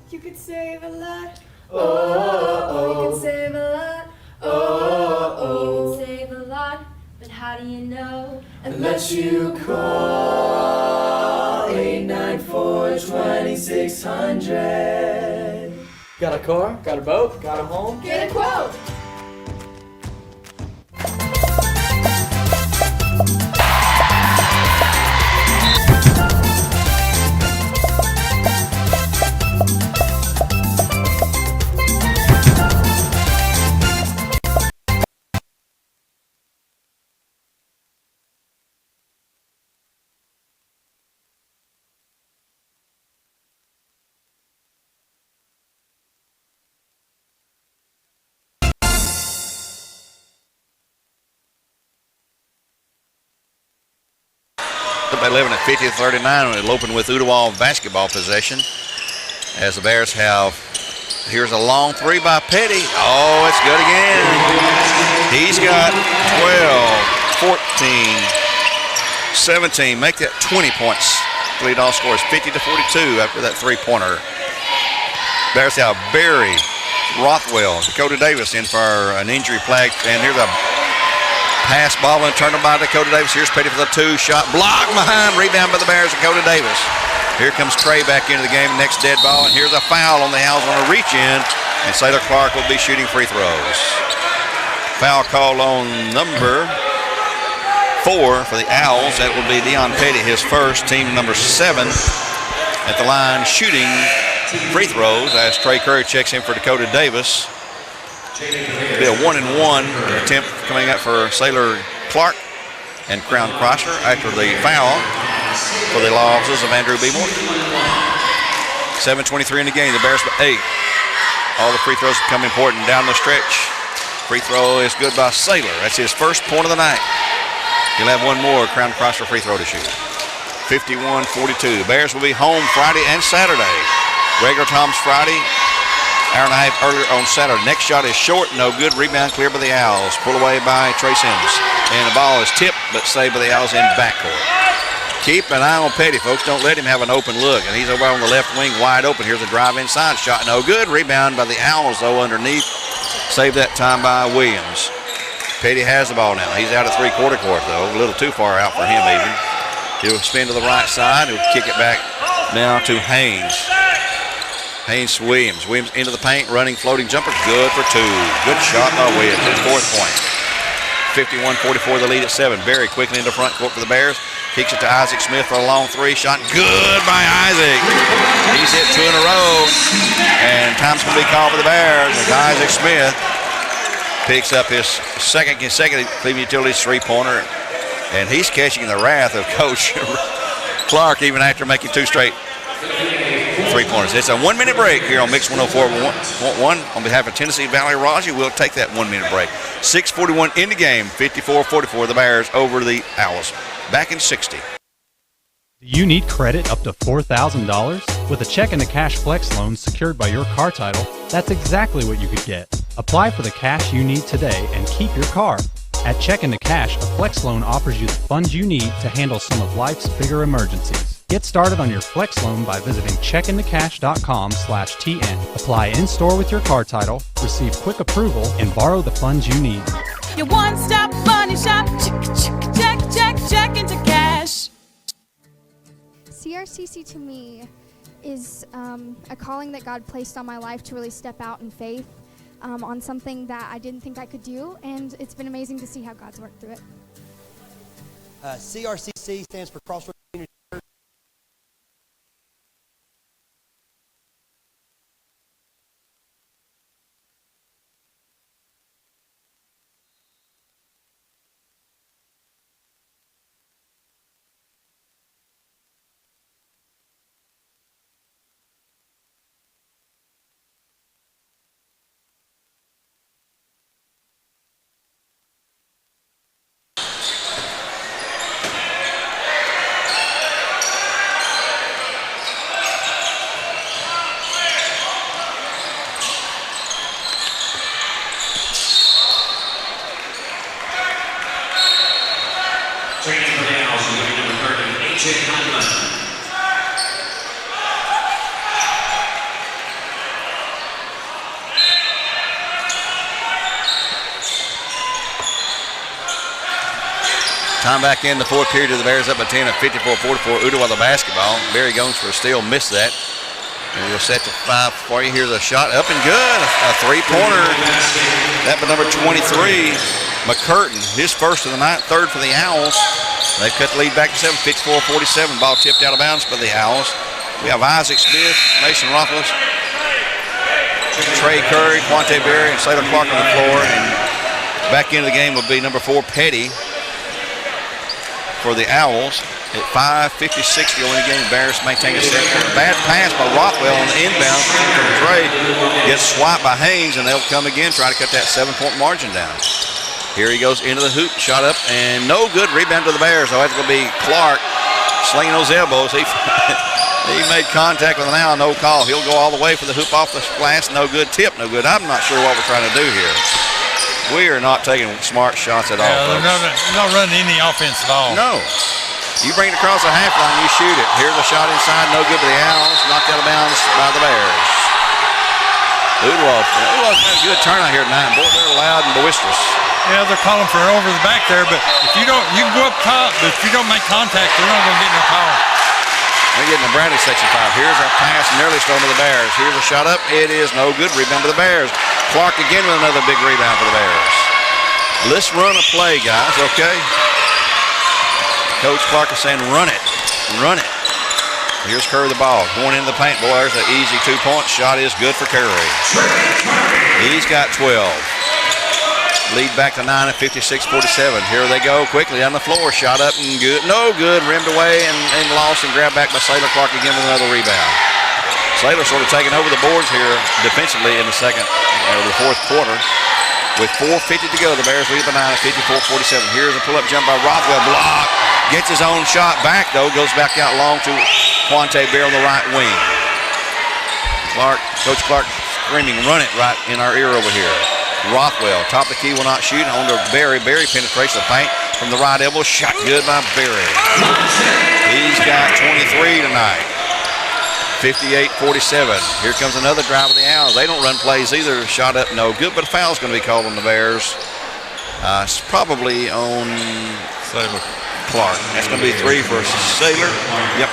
You could save a lot. Oh, you can save a lot. Oh, you can save a lot. But how do you know? Unless you call 894-2600.
Got a car? Got a boat? Got a home?
Get a quote.
They living at 50-39. It'll open with Ooltewah basketball possession as the Bears have. Here's a long three by Petty. Oh, it's good again. He's got 12, 14, 17. Make that 20 points. Lead-off score is 50-42 after that three-pointer. Bears have Barry, Rothwell, Dakota Davis in for an injury flag. And here's a pass ball and turned by Dakota Davis. Here's Petty for the two. Shot blocked behind. Rebound by the Bears, Dakota Davis. Here comes Trey back into the game. Next dead ball. And here's a foul on the Owls on a reach in. And Sailor Clark will be shooting free throws. Foul call on number 4 for the Owls. That will be Deion Petty, his first, team number 7 at the line shooting free throws as Trey Curry checks in for Dakota Davis. It'll be a 1-and-1 attempt coming up for Sailor Clark and Crown Chrysler after the foul for the losses of Andrew B. Morton. 7:23 in the game. The Bears with 8. All the free throws become important down the stretch. Free throw is good by Sailor. That's his first point of the night. He'll have one more Crown Chrysler free throw to shoot. 51-42. Bears will be home Friday and Saturday. Regular times Friday, hour and a half earlier on Saturday. Next shot is short, no good. Rebound cleared by the Owls. Pull away by Trey Sims. And the ball is tipped, but saved by the Owls in backcourt. Keep an eye on Petty, folks. Don't let him have an open look. And he's over on the left wing wide open. Here's a drive inside shot. No good. Rebound by the Owls, though, underneath. Saved that time by Williams. Petty has the ball now. He's out of three-quarter court, though. A little too far out for him, even. He'll spin to the right side. He'll kick it back now to Haynes. Haynes Williams. Williams into the paint, running, floating jumper. Good for 2. Good shot by Williams. His fourth point. 51-44, the lead at 7. Very quickly into front court for the Bears. Kicks it to Isaac Smith for a long three. Shot good by Isaac. He's hit 2 in a row. And time's going to be called for the Bears as Isaac Smith picks up his second consecutive Cleveland Utilities three-pointer. And he's catching the wrath of Coach Clark even after making 2 straight three-pointers. It's a 1-minute break here on Mix 104.1. On behalf of Tennessee Valley Raji, we'll take that 1-minute break. 6:41 in the game, 54-44, the Bears over the Owls. Back in 60.
Do you need credit up to $4,000? With a check and a cash flex loan secured by your car title, that's exactly what you could get. Apply for the cash you need today and keep your car. At Check into Cash, a flex loan offers you the funds you need to handle some of life's bigger emergencies. Get started on your flex loan by visiting checkintocash.com/TN. Apply in-store with your car title, receive quick approval, and borrow the funds you need.
Your one-stop money shop. Check into cash.
CRCC to me is a calling that God placed on my life to really step out in faith on something that I didn't think I could do, and it's been amazing to see how God's worked through it.
CRCC stands for Crossroads Community Church.
Time back in the fourth period of the Bears up by 10 at 54-44. Ooltewah the basketball. Barry Gomes for a steal, missed that. And we'll set to 5 for you. Here's a shot up and good. A three-pointer. That by number 23, McCurtain. His first of the night, third for the Owls. They've cut the lead back to 7, 54-47. Ball tipped out of bounds by the Owls. We have Isaac Smith, Mason Rothwell, Trey Curry, Quante Berry, and Sailor Clark on the floor. And back into the game will be number 4, Petty, for the Owls. At 5:56 to go in the game, Bears maintain a set. Bad pass by Rothwell on the inbound from Trey. Gets swiped by Haynes, and they'll come again, try to cut that 7-point margin down. Here he goes into the hoop, shot up, and no good. Rebound to the Bears. So that's going to be Clark slinging those elbows. He made contact with an owl, no call. He'll go all the way for the hoop off the glass, no good. Tip, no good. I'm not sure what we're trying to do here. We are not taking smart shots at all.
They're not running any offense at all.
No. You bring it across the half line, you shoot it. Here's a shot inside, no good for the Owls. Knocked out of bounds by the Bears. Udwolf had a good turnout here tonight. Boy, they're loud and boisterous.
Yeah, they're calling for over the back there, but if you don't, you can go up top, but if you don't make contact, they're not going to get no call.
They're getting the Bradley section foul. Here's a pass nearly stolen to the Bears. Here's a shot up. It is no good. Rebound to the Bears. Clark again with another big rebound for the Bears. Let's run a play, guys, okay? Coach Clark is saying run it. Run it. Here's Curry the ball. Going into the paint. Boy, there's an easy 2-point shot. Is good for Curry. He's got 12. Lead back to 9 at 56-47. Here they go quickly on the floor. Shot up and good. No good. Rimmed away and lost and grabbed back by Saylor. Clark again with another rebound. Saylor sort of taking over the boards here defensively in the fourth quarter. With 4:50 to go, the Bears lead by 9 at 54-47. Here's a pull-up jump by Rothwell. Block. Gets his own shot back, though. Goes back out long to Quante Bear on the right wing. Coach Clark screaming, run it right in our ear over here. Rothwell, top of the key, will not shoot. On to Berry. Berry penetrates the paint from the right elbow. Shot good by Berry. He's got 23 tonight. 58-47. Here comes another drive of the Owls. They don't run plays either. Shot up, no good, but a foul's going to be called on the Bears. It's probably on
Saylor.
Clark. That's going to be 3 for Saylor. Yep.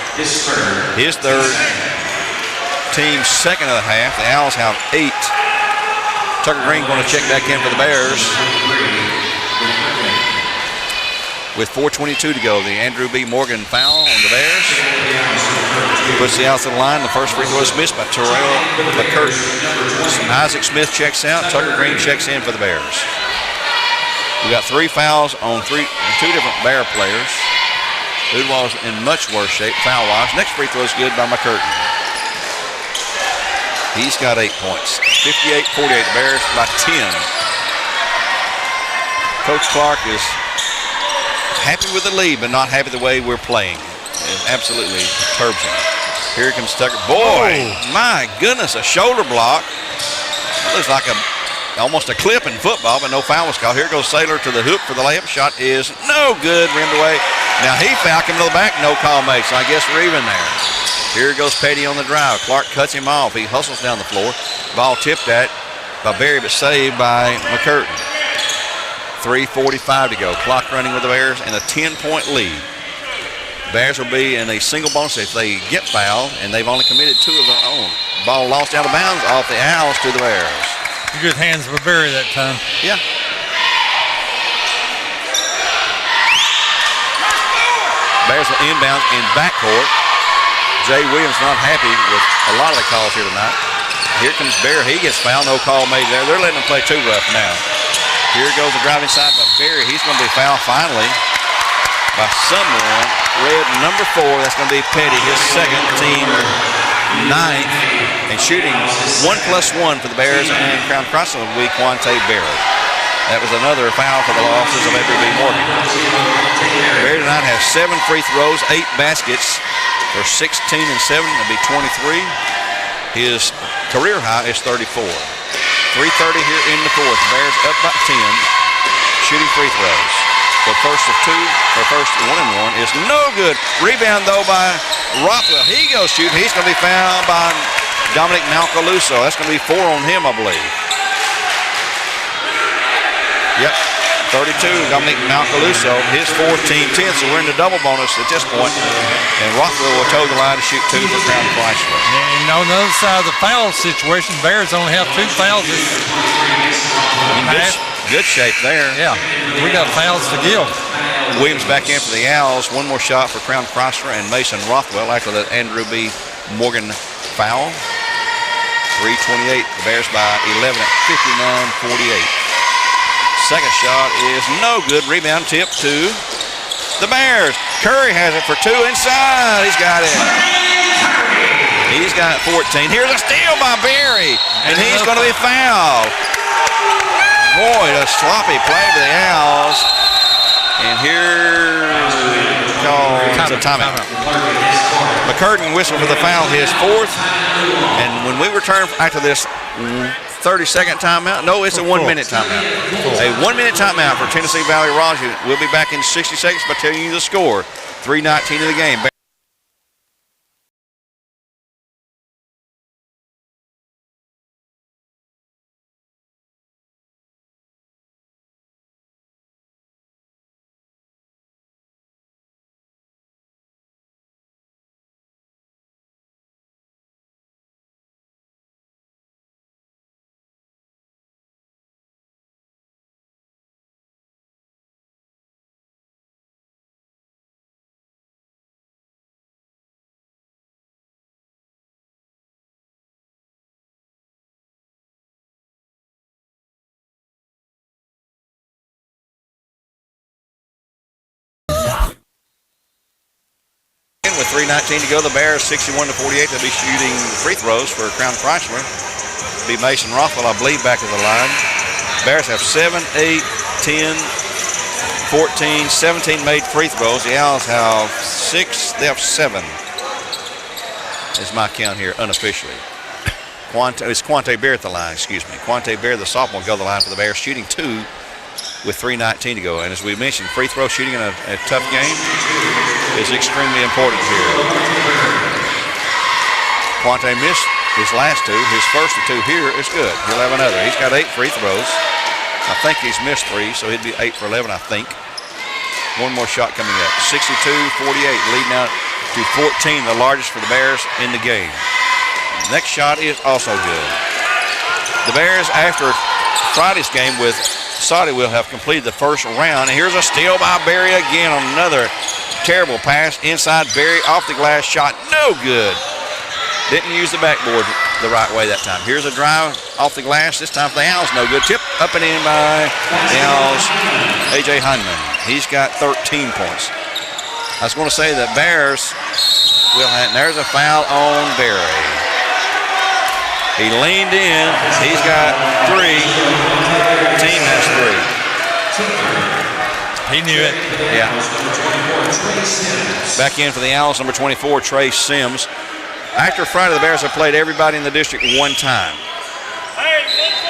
His third. Team second of the half. The Owls have 8. Tucker Green going to check back in for the Bears. With 4:22 to go, the Andrew B. Morgan foul on the Bears. Puts the Owls to the line. The first free throw is missed by Terrell McCurtain. Isaac Smith checks out. Tucker Green checks in for the Bears. We got 3 fouls on 2 different Bear players. Udwall's in much worse shape foul-wise. Next free throw is good by McCurtain. He's got 8 points. 58-48, the Bears by 10. Coach Clark is happy with the lead, but not happy the way we're playing. It absolutely perturbs him. Here comes Tucker. Boy, my goodness, a shoulder block. That looks like almost a clip in football, but no foul was called. Here goes Saylor to the hoop for the layup. Shot is no good, rimmed away. Now he fouled him to the back, no call made, so I guess we're even there. Here goes Petty on the drive. Clark cuts him off. He hustles down the floor. Ball tipped at by Berry, but saved by McCurtain. 3:45 to go. Clock running with the Bears and a 10-point lead. Bears will be in a single bonus if they get fouled, and they've only committed 2 of their own. Ball lost out of bounds off the Owls to the Bears.
Good hands for Berry that time.
Yeah. Bears will inbound in backcourt. Jay Williams not happy with a lot of the calls here tonight. Here comes Berry. He gets fouled. No call made there. They're letting him play too rough now. Here goes the driving side by Berry. He's going to be fouled finally by someone. Red number 4. That's going to be Petty. His second, team 9th. And shooting 1+1 for the Bears and Crown Crossing will be Quante Berry. That was another foul for the losses of Andrew B. Morgan. Berry tonight has 7 free throws, 8 baskets. They're 16 and 7. It'll be 23. His career high is 34. 3:30 here in the fourth. Bears up by 10. Shooting free throws. The first of 2, or first 1 and 1 is no good. Rebound though by Rothwell. He goes shoot. He's going to be fouled by Dominic Malcaluso. That's going to be 4 on him, I believe. Yep. 32, Dominic Malcaluso, his 4th, team 10, so we're in the double bonus at this point. And Rothwell will toe the line to shoot 2 for Crown Chrysler.
And on the other side of the foul situation, Bears only have 2 fouls.
Good shape there.
Yeah, we got fouls to give.
Williams back in for the Owls. 1 more shot for Crown Chrysler and Mason Rothwell after that Andrew B. Morgan foul. 3:28, the Bears by 11 at 59-48. Second shot is no good. Rebound tip to the Bears. Curry has it for 2 inside. He's got it. He's got 14. Here's a steal by Berry, and he's going to be fouled. Boy, a sloppy play by the Owls. And here called It's a timeout. McCurtain whistled for the foul, his fourth. And when we return after this 30-second timeout, no, it's a 1 minute timeout. A 1 minute timeout for Tennessee Valley Raji. We'll be back in 60 seconds by telling you the score. 3:19 of the game. With 3:19 to go, the Bears 61-48. They'll be shooting free throws for Crown Chrysler. Be Mason Rothwell, I believe, back at the line. Bears have 7, 8, 10, 14, 17 made free throws. The Owls have 6. They have 7. Is my count here unofficially. It's Quante Bear at the line, excuse me. Quante Bear, the sophomore, go to the line for the Bears, shooting 2 with 3:19 to go. And as we mentioned, free throw shooting in a tough game is extremely important here. Quante missed his last 2. His first of 2 here is good. He'll have another. He's got 8 free throws. I think he's missed 3, so he'd be 8 for 11, I think. One more shot coming up. 62-48, leading out to 14, the largest for the Bears in the game. Next shot is also good. The Bears, after Friday's game with Saudi, will have completed the first round. And here's a steal by Berry again on another terrible pass. Inside Berry, off the glass shot, no good. Didn't use the backboard the right way that time. Here's a drive off the glass, this time for the Owls, no good. Tip up and in by the Owls, A.J. Hyndman. He's got 13 points. I was going to say that Bears will have, and there's a foul on Berry. He leaned in, he's got 3. Team has 3.
He knew it.
Yeah. Back in for the Owls, number 24, Trey Sims. After Friday, the Bears have played everybody in the district one time.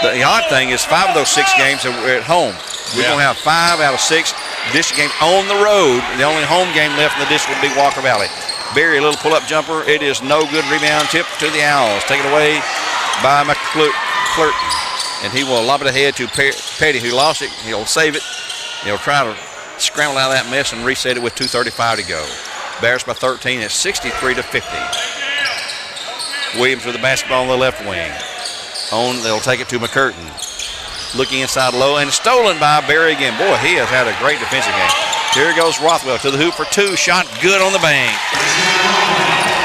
The odd thing is 5 of those 6 games are at home. We're going to have 5 out of 6 district games on the road. The only home game left in the district would be Walker Valley. Berry, a little pull-up jumper. It is no good. Rebound tip to the Owls. Taken away by McClurton. And he will lob it ahead to Petty, who lost it. He'll save it. He'll try to scramble out of that mess and reset it with 2:35 to go. Bears by 13 at 63-50. Williams with the basketball on the left wing. They'll take it to McCurtain. Looking inside low and stolen by Berry again. Boy, he has had a great defensive game. Here goes Rothwell to the hoop for 2. Shot good on the bank.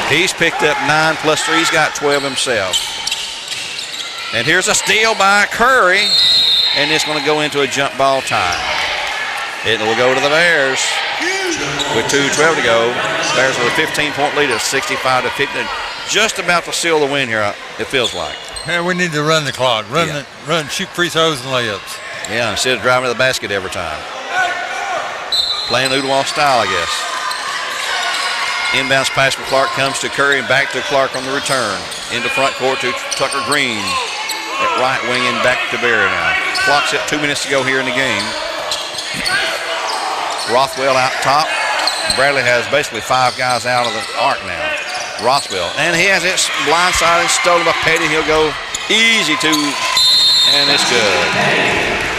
He's picked up 9 plus 3. He's got 12 himself. And here's a steal by Curry. And it's going to go into a jump ball tie. It will go to the Bears with 2:12 to go. Bears with a 15-point lead at 65-50. Just about to seal the win here, it feels like.
Yeah, we need to run the clock. Shoot free throws and layups.
Yeah, instead of driving to the basket every time. Playing Ooltewah style, I guess. Inbounds pass from Clark comes to Curry and back to Clark on the return. Into front court to Tucker Green at right wing and back to Berry now. Clock's at 2 minutes to go here in the game. Rothwell out top. Bradley has basically 5 guys out of the arc now. Rothwell, and he has it blindsided, stolen by Petty. He'll go easy to, and it's good.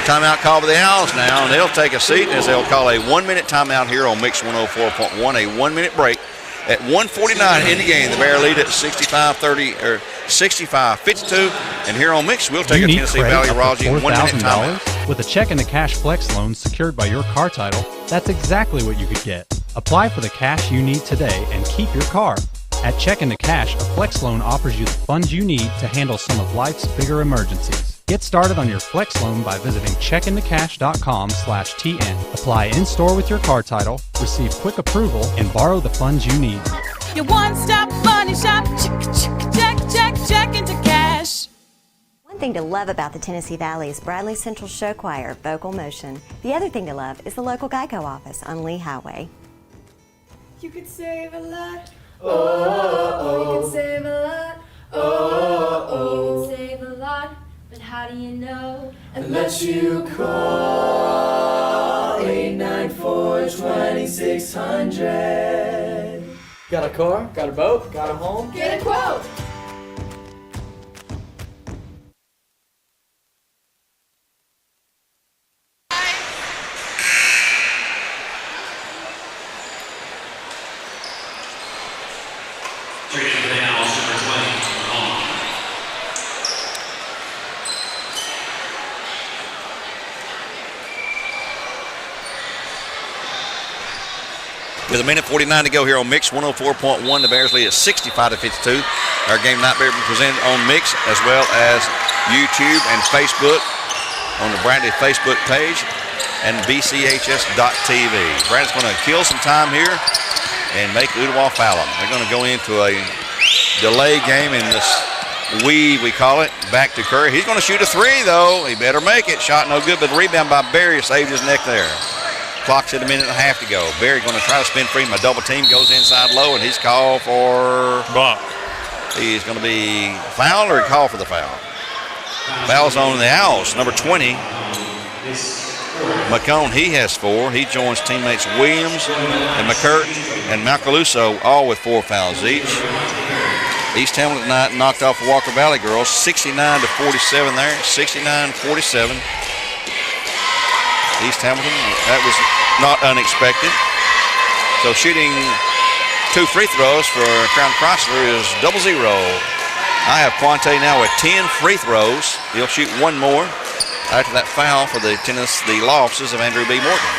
Timeout call by the Owls now, and they'll take a seat as they'll call a 1-minute timeout here on Mix 104.1, a 1-minute break. At 1:49 in the game, the Bear lead at 65-30 or 65-52, and here on Mix, we'll take a Tennessee Valley Raji 1-minute timeout.
With a check into cash flex loan secured by your car title, that's exactly what you could get. Apply for the cash you need today and keep your car. At Check Into Cash, a flex loan offers you the funds you need to handle some of life's bigger emergencies. Get started on your flex loan by visiting checkintocash.com/TN. Apply in-store with your car title, receive quick approval, and borrow the funds you need.
Your one-stop money shop. Check into cash.
One thing to love about the Tennessee Valley is Bradley Central Show Choir, Vocal Motion. The other thing to love is the local Geico office on Lee Highway.
You could save a lot. You can save a lot. You can save a lot. But how do you know?
Unless you call 894-2600.
Got a car? Got a boat? Got a home?
Get a quote.
With a minute 49 to go here on Mix 104.1, the Bears lead at 65-52. Our game night being presented on Mix as well as YouTube and Facebook on the Bradley Facebook page and BCHS.tv. Bradley's going to kill some time here and make Ooltewah foul them. They're going to go into a delay game in this we call it, back to Curry. He's going to shoot a three, though. He better make it. Shot no good, but the rebound by Barry saved his neck there. Clock's at a minute and a half to go. Barry going to try to spin free. My double team goes inside low, and he's called for
block.
He's going to be fouled or called for the foul. Foul's on the Owls. Number 20, McCone, he has 4. He joins teammates Williams and McCurtain and Macaluso, all with 4 fouls each. East Hamilton knocked off the Walker Valley girls, 69-47 there, 69-47. East Hamilton, that was not unexpected. So shooting 2 free throws for Crown Chrysler is 0-0. I have Quante now with 10 free throws. He'll shoot 1 more after that foul for the law offices of Andrew B. Morgan.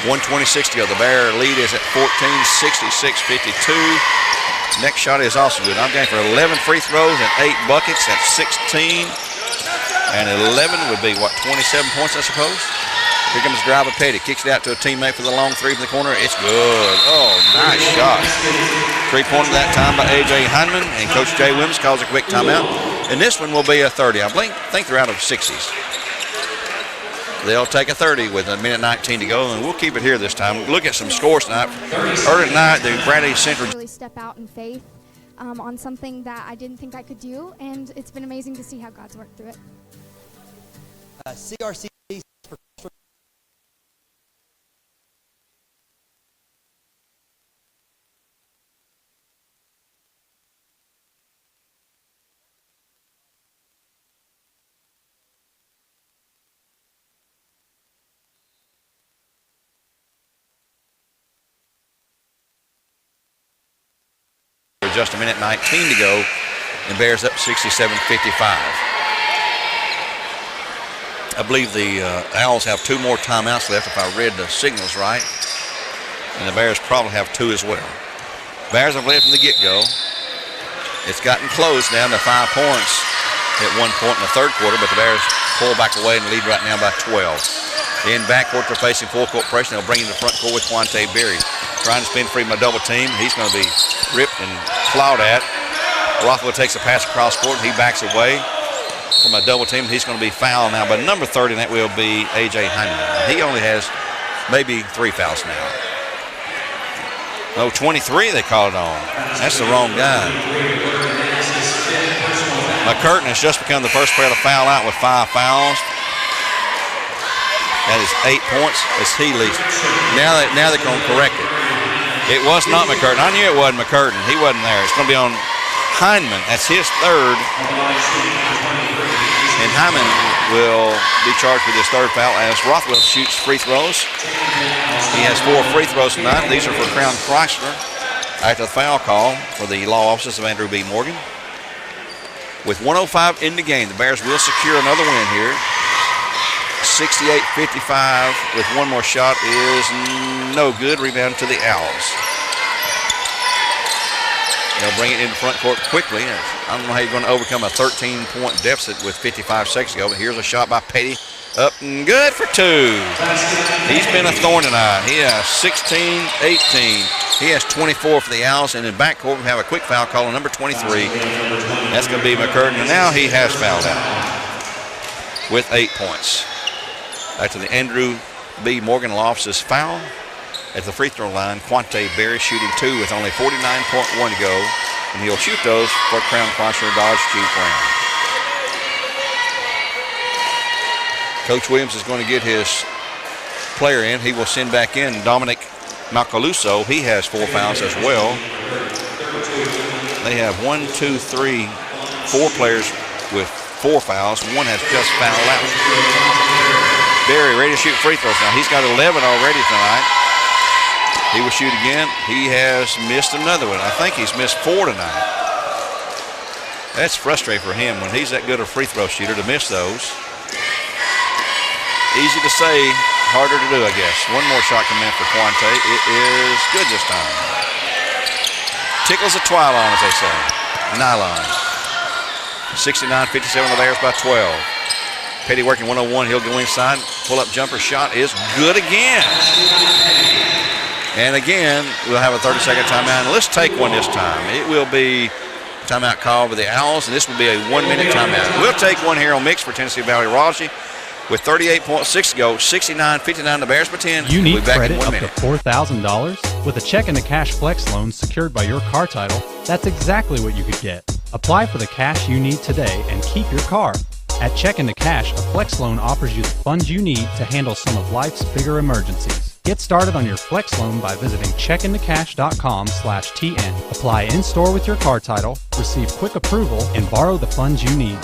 1:26 to go. The Bear lead is at 14, 66-52. Next shot is also good. I'm going for 11 free throws and 8 buckets. That's 16. And 11 would be, 27 points, I suppose? Here comes Driver Petty. Kicks it out to a teammate for the long three from the corner. It's good. Oh, nice shot. 3-pointer that time by A.J. Heineman. And Coach Jay Williams calls a quick timeout. And this one will be a 30. I think they're out of 60s. They'll take a 30 with a minute 19 to go, and we'll keep it here this time. Look at some scores tonight. Early tonight, the Bradley Central
really step out in faith on something that I didn't think I could do, and it's been amazing to see how God's worked through it.
CRC for
just a minute 19 to go, and Bears up 67-55. I believe the Owls have 2 more timeouts left if I read the signals right, and the Bears probably have 2 as well. Bears have led from the get-go. It's gotten close down to 5 points at one point in the third quarter, but the Bears pull back away and lead right now by 12. In backcourt, they're facing full court pressure. They'll bring in the front court with Quante Berry. Trying to spin free my double team. He's going to be ripped and clawed at. Rothwell takes a pass across court, and he backs away from a double team. He's going to be fouled now. But number 30, and that will be A.J. Heineman. He only has maybe 3 fouls now. No, 23 they called it on. That's the wrong guy. McCurtain has just become the first player to foul out with 5 fouls. That is 8 points as he leads. Now they're going to correct it. It was not McCurtain. I knew it wasn't McCurtain. He wasn't there. It's going to be on Heineman. That's his 3rd. And Heineman will be charged with his 3rd foul as Rothwell shoots free throws. He has 4 free throws tonight. These are for Crown Chrysler after the foul call for the law offices of Andrew B. Morgan. With 1:05 in the game, the Bears will secure another win here. 68-55 with 1 more shot is no good. Rebound to the Owls. They'll bring it into front court quickly. I don't know how you're going to overcome a 13-point deficit with 55 seconds to go, but here's a shot by Petty. Up and good for 2. He's been a thorn tonight. He has 16, 18. He has 24 for the Owls, and in backcourt we have a quick foul call on number 23. That's going to be McCurtain, and now he has fouled out with 8 points. After the Andrew B. Morgan law offices foul, at the free throw line. Quante Berry shooting 2 with only 49.1 to go. And he'll shoot those for Crown Chrysler Dodge Jeep Ram. Coach Williams is going to get his player in. He will send back in Dominic Macaluso. He has 4 fouls as well. They have 4 players with 4 fouls. One has just fouled out. Berry ready to shoot free throws now. He's got 11 already tonight. He will shoot again. He has missed another one. I think he's missed 4 tonight. That's frustrating for him when he's that good a free throw shooter to miss those. Easy to say, harder to do, I guess. One more shot coming in for Quante. It is good this time. Tickles a twilon, as they say. Nylon. 69-57, the Bears by 12. Petty working 101. He'll go inside. Pull-up jumper shot is good again. And again, we'll have a 30-second timeout. And let's take one this time. It will be timeout called by the Owls, and this will be a 1-minute timeout. We'll take one here on Mix for Tennessee Valley Raji. With 38.6 to go, 69-59, the Bears by 10.
You need
we'll be back
credit
in 1
up
minute.
to $4,000? With a check and a cash flex loan secured by your car title, that's exactly what you could get. Apply for the cash you need today and keep your car. At Check and the Cash, a flex loan offers you the funds you need to handle some of life's bigger emergencies. Get started on your flex loan by visiting checkandthecash.com/TN. Apply in-store with your car title, receive quick approval, and borrow the funds you need.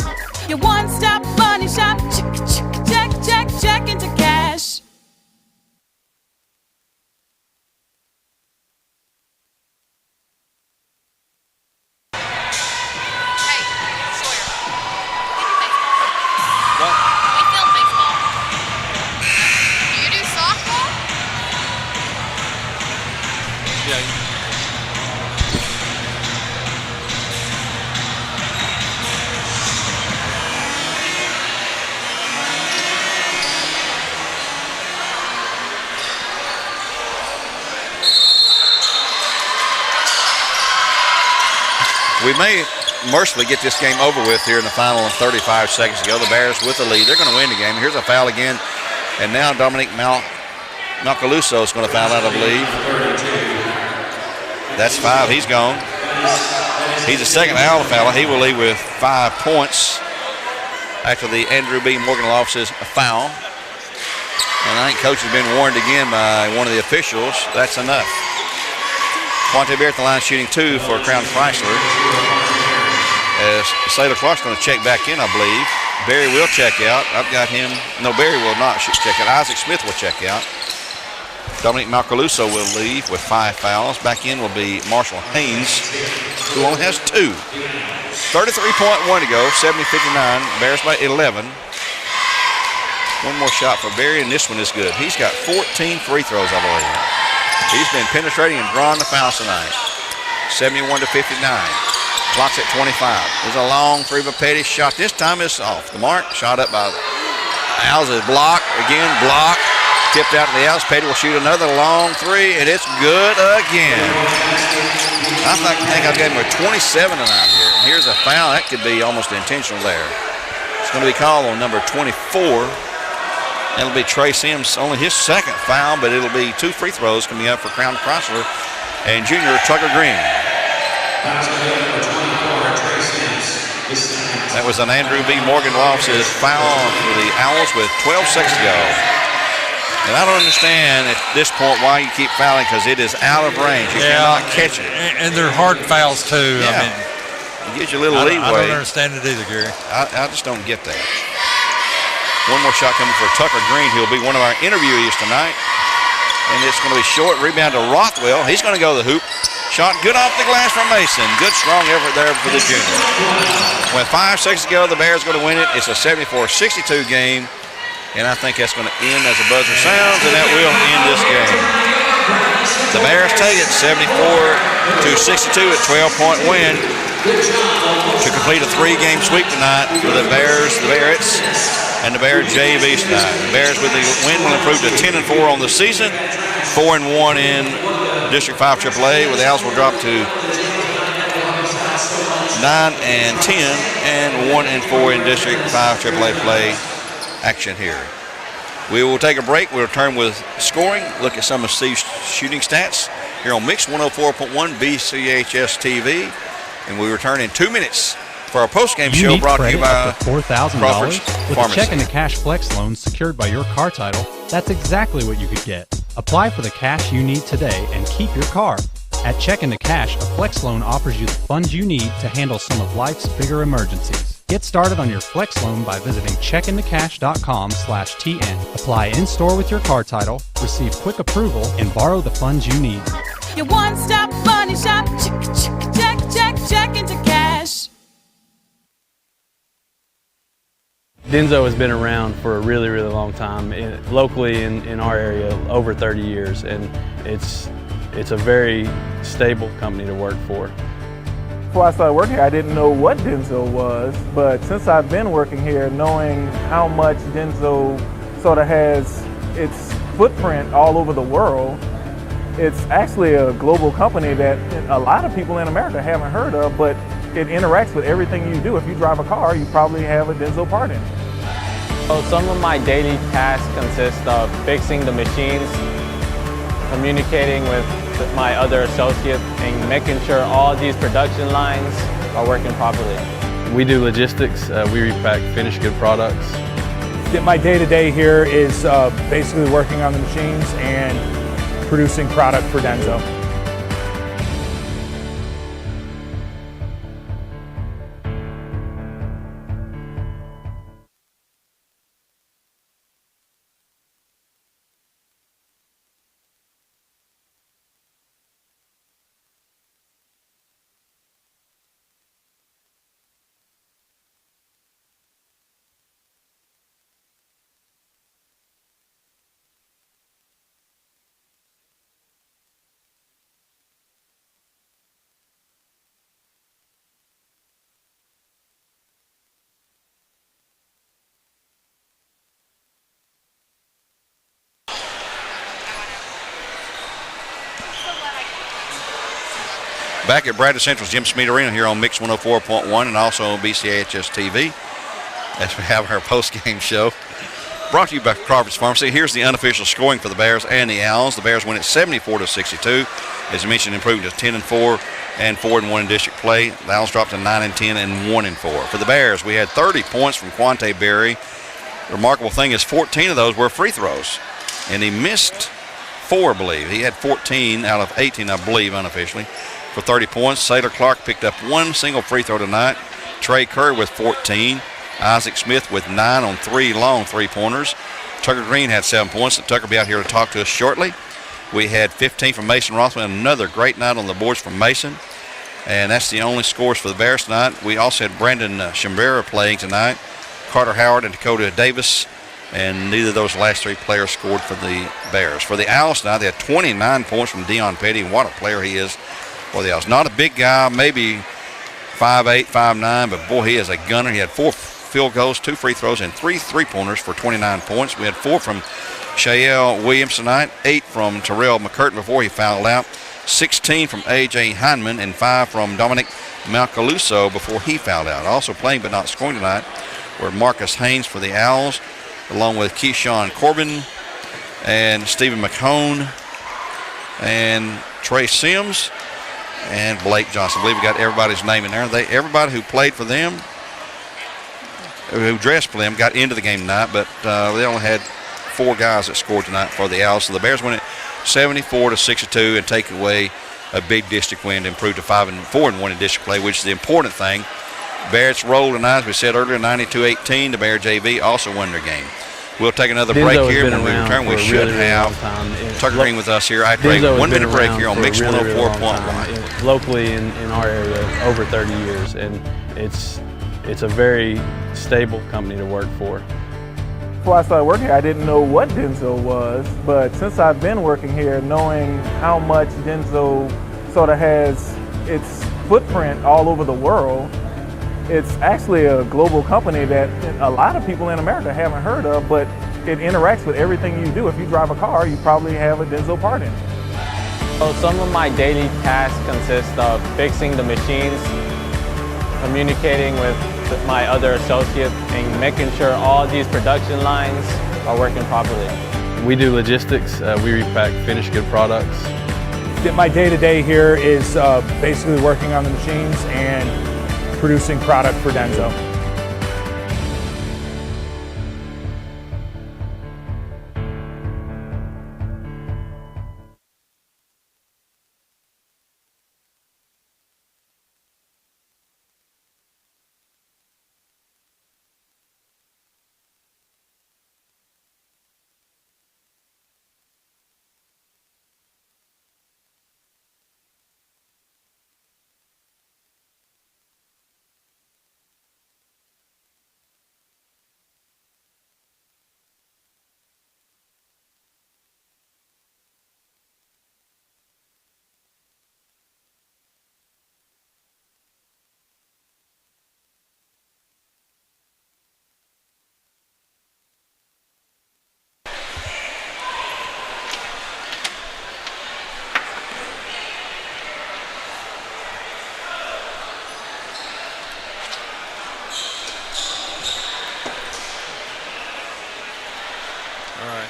Your one-stop money shop. Check into cash.
We may mercifully get this game over with here in the final 35 seconds to go. The Bears with the lead. They're going to win the game. Here's a foul again. And now Dominic Macaluso is going to foul out, I believe. That's 5. He's gone. He's the second foul. He will leave with 5 points after the Andrew B. Morgan losses a foul. And I think Coach has been warned again by one of the officials. That's enough. Quante Bear at the line shooting 2 for Crown Chrysler. As Sailor Clark's going to check back in, I believe. Barry will check out. I've got him. No, Barry will not check out. Isaac Smith will check out. Dominic Macaluso will leave with 5 fouls. Back in will be Marshall Haynes, who only has 2. 33.1 to go, 70-59. Bears by 11. One more shot for Barry, and this one is good. He's got 14 free throws, I believe. He's been penetrating and drawing the fouls tonight. 71-59. Clock's at 25. There's a long three by Petty. Shot this time is off the mark. Shot up by Owls is blocked. Again, blocked. Tipped out to the Owls. Petty will shoot another long three, and it's good again. I think I've got him with 27 tonight here. And here's a foul. That could be almost intentional there. It's going to be called on number 24. It'll be Trey Sims, only his second foul, but it'll be 2 free throws coming up for Crown Chrysler and junior Tucker Green. That was an Andrew B. Morgan losses foul for the Owls with 12 seconds to go. And I don't understand at this point why you keep fouling, because it is out of range. You cannot catch it.
And they're hard fouls too.
Yeah.
I mean,
it gives you a little leeway.
I don't understand it either, Gary.
I just don't get that. One more shot coming for Tucker Green, who will be one of our interviewees tonight. And it's going to be short. Rebound to Rothwell. He's going to go to the hoop. Shot good off the glass from Mason. Good, strong effort there for the junior. With 5 seconds to go, the Bears going to win it. It's a 74-62 game. And I think that's going to end as the buzzer sounds, and that will end this game. The Bears take it 74-62 at 12-point win to complete a 3-game sweep tonight for the Bears, the Barretts, and the Bear JVs tonight. The Bears with the win will improve to 10-4 on the season, 4-1 in District 5 AAA, where the Owls will drop to 9-10 and 1-4 in District 5 AAA play action here. We will take a break. We'll return with scoring, look at some of Steve's shooting stats here on Mix 104.1 BCHS TV. And we return in 2 minutes for our post-game show brought to you by Crawford's
$4,000 with
Pharmacy.
a check and a cash flex loan secured by your car title. That's exactly what you could get. Apply for the cash you need today and keep your car. At Check into Cash, a flex loan offers you the funds you need to handle some of life's bigger emergencies. Get started on your flex loan by visiting checkinthecash.com/TN. Apply in-store with your car title, receive quick approval, and borrow the funds you need.
Your one-stop money shop. Check into cash.
Denso has been around for a really, really long time, locally in our area, over 30 years, and it's a very stable company to work for.
Before I started working here, I didn't know what Denso was, but since I've been working here, knowing how much Denso sort of has its footprint all over the world, it's actually a global company that a lot of people in America haven't heard of, but it interacts with everything you do. If you drive a car, you probably have a Denso part in it.
So some of my daily tasks consist of fixing the machines, communicating with my other associates, and making sure all these production lines are working properly.
We do logistics. We repack finished good products.
My day-to-day here is basically working on the machines and producing product for Denso.
Back at Bradley Central's Jim Smead Arena here on Mix 104.1 and also on BCHS TV as we have our post-game show. Brought to you by Crawford's Pharmacy. Here's the unofficial scoring for the Bears and the Owls. The Bears win at 74-62. As I mentioned, improving to 10-4 and 4-1 in district play. The Owls dropped to 9-10 and 1-4. For the Bears, we had 30 points from Quante Berry. The remarkable thing is 14 of those were free throws. And he missed 4, I believe. He had 14 out of 18, I believe, unofficially, for 30 points. Sailor Clark picked up 1 single free throw tonight. Trey Curry with 14. Isaac Smith with 9 on 3 long three-pointers. Tucker Green had 7 points. Tucker will be out here to talk to us shortly. We had 15 from Mason Rothman. Another great night on the boards from Mason. And that's the only scores for the Bears tonight. We also had Brandon Shimbera playing tonight. Carter Howard and Dakota Davis. And neither of those last 3 players scored for the Bears. For the Owls tonight, they had 29 points from Dion Petty. What a player he is for the Owls. Not a big guy, maybe 5'8", 5'9", but boy, he is a gunner. He had 4 field goals, 2 free throws, and 3 three-pointers for 29 points. We had 4 from Shael Williams tonight, 8 from Terrell McCurtain before he fouled out, 16 from A.J. Heinman, and 5 from Dominic Malcaluso before he fouled out. Also playing but not scoring tonight were Marcus Haynes for the Owls, along with Keyshawn Corbin and Stephen McCone and Trey Sims and Blake Johnson. I believe we got everybody's name in there. Everybody who played for them, who dressed for them, got into the game tonight, but they only had 4 guys that scored tonight for the Owls. So the Bears win it 74-62 and take away a big district win to improve to 5-4-1 in district play, which is the important thing. Bears rolled tonight, as we said earlier, 92-18. The Bear JV also won their game. We'll take another break here. When we return, we should have Tucker Green with us here. I take a 1-minute break here on Mix 104.1.
Locally in our area, over 30 years, and it's a very stable company to work for.
Before I started working here, I didn't know what Denso was, but since I've been working here, knowing how much Denso sort of has its footprint all over the world, it's actually a global company that a lot of people in America haven't heard of, but it interacts with everything you do. If you drive a car, you probably have a Denso part in it.
So some of my daily tasks consist of fixing the machines, communicating with my other associates in making sure all these production lines are working properly.
We do logistics. We repack finished good products.
My day-to-day here is basically working on the machines and producing product for Denso.
All right.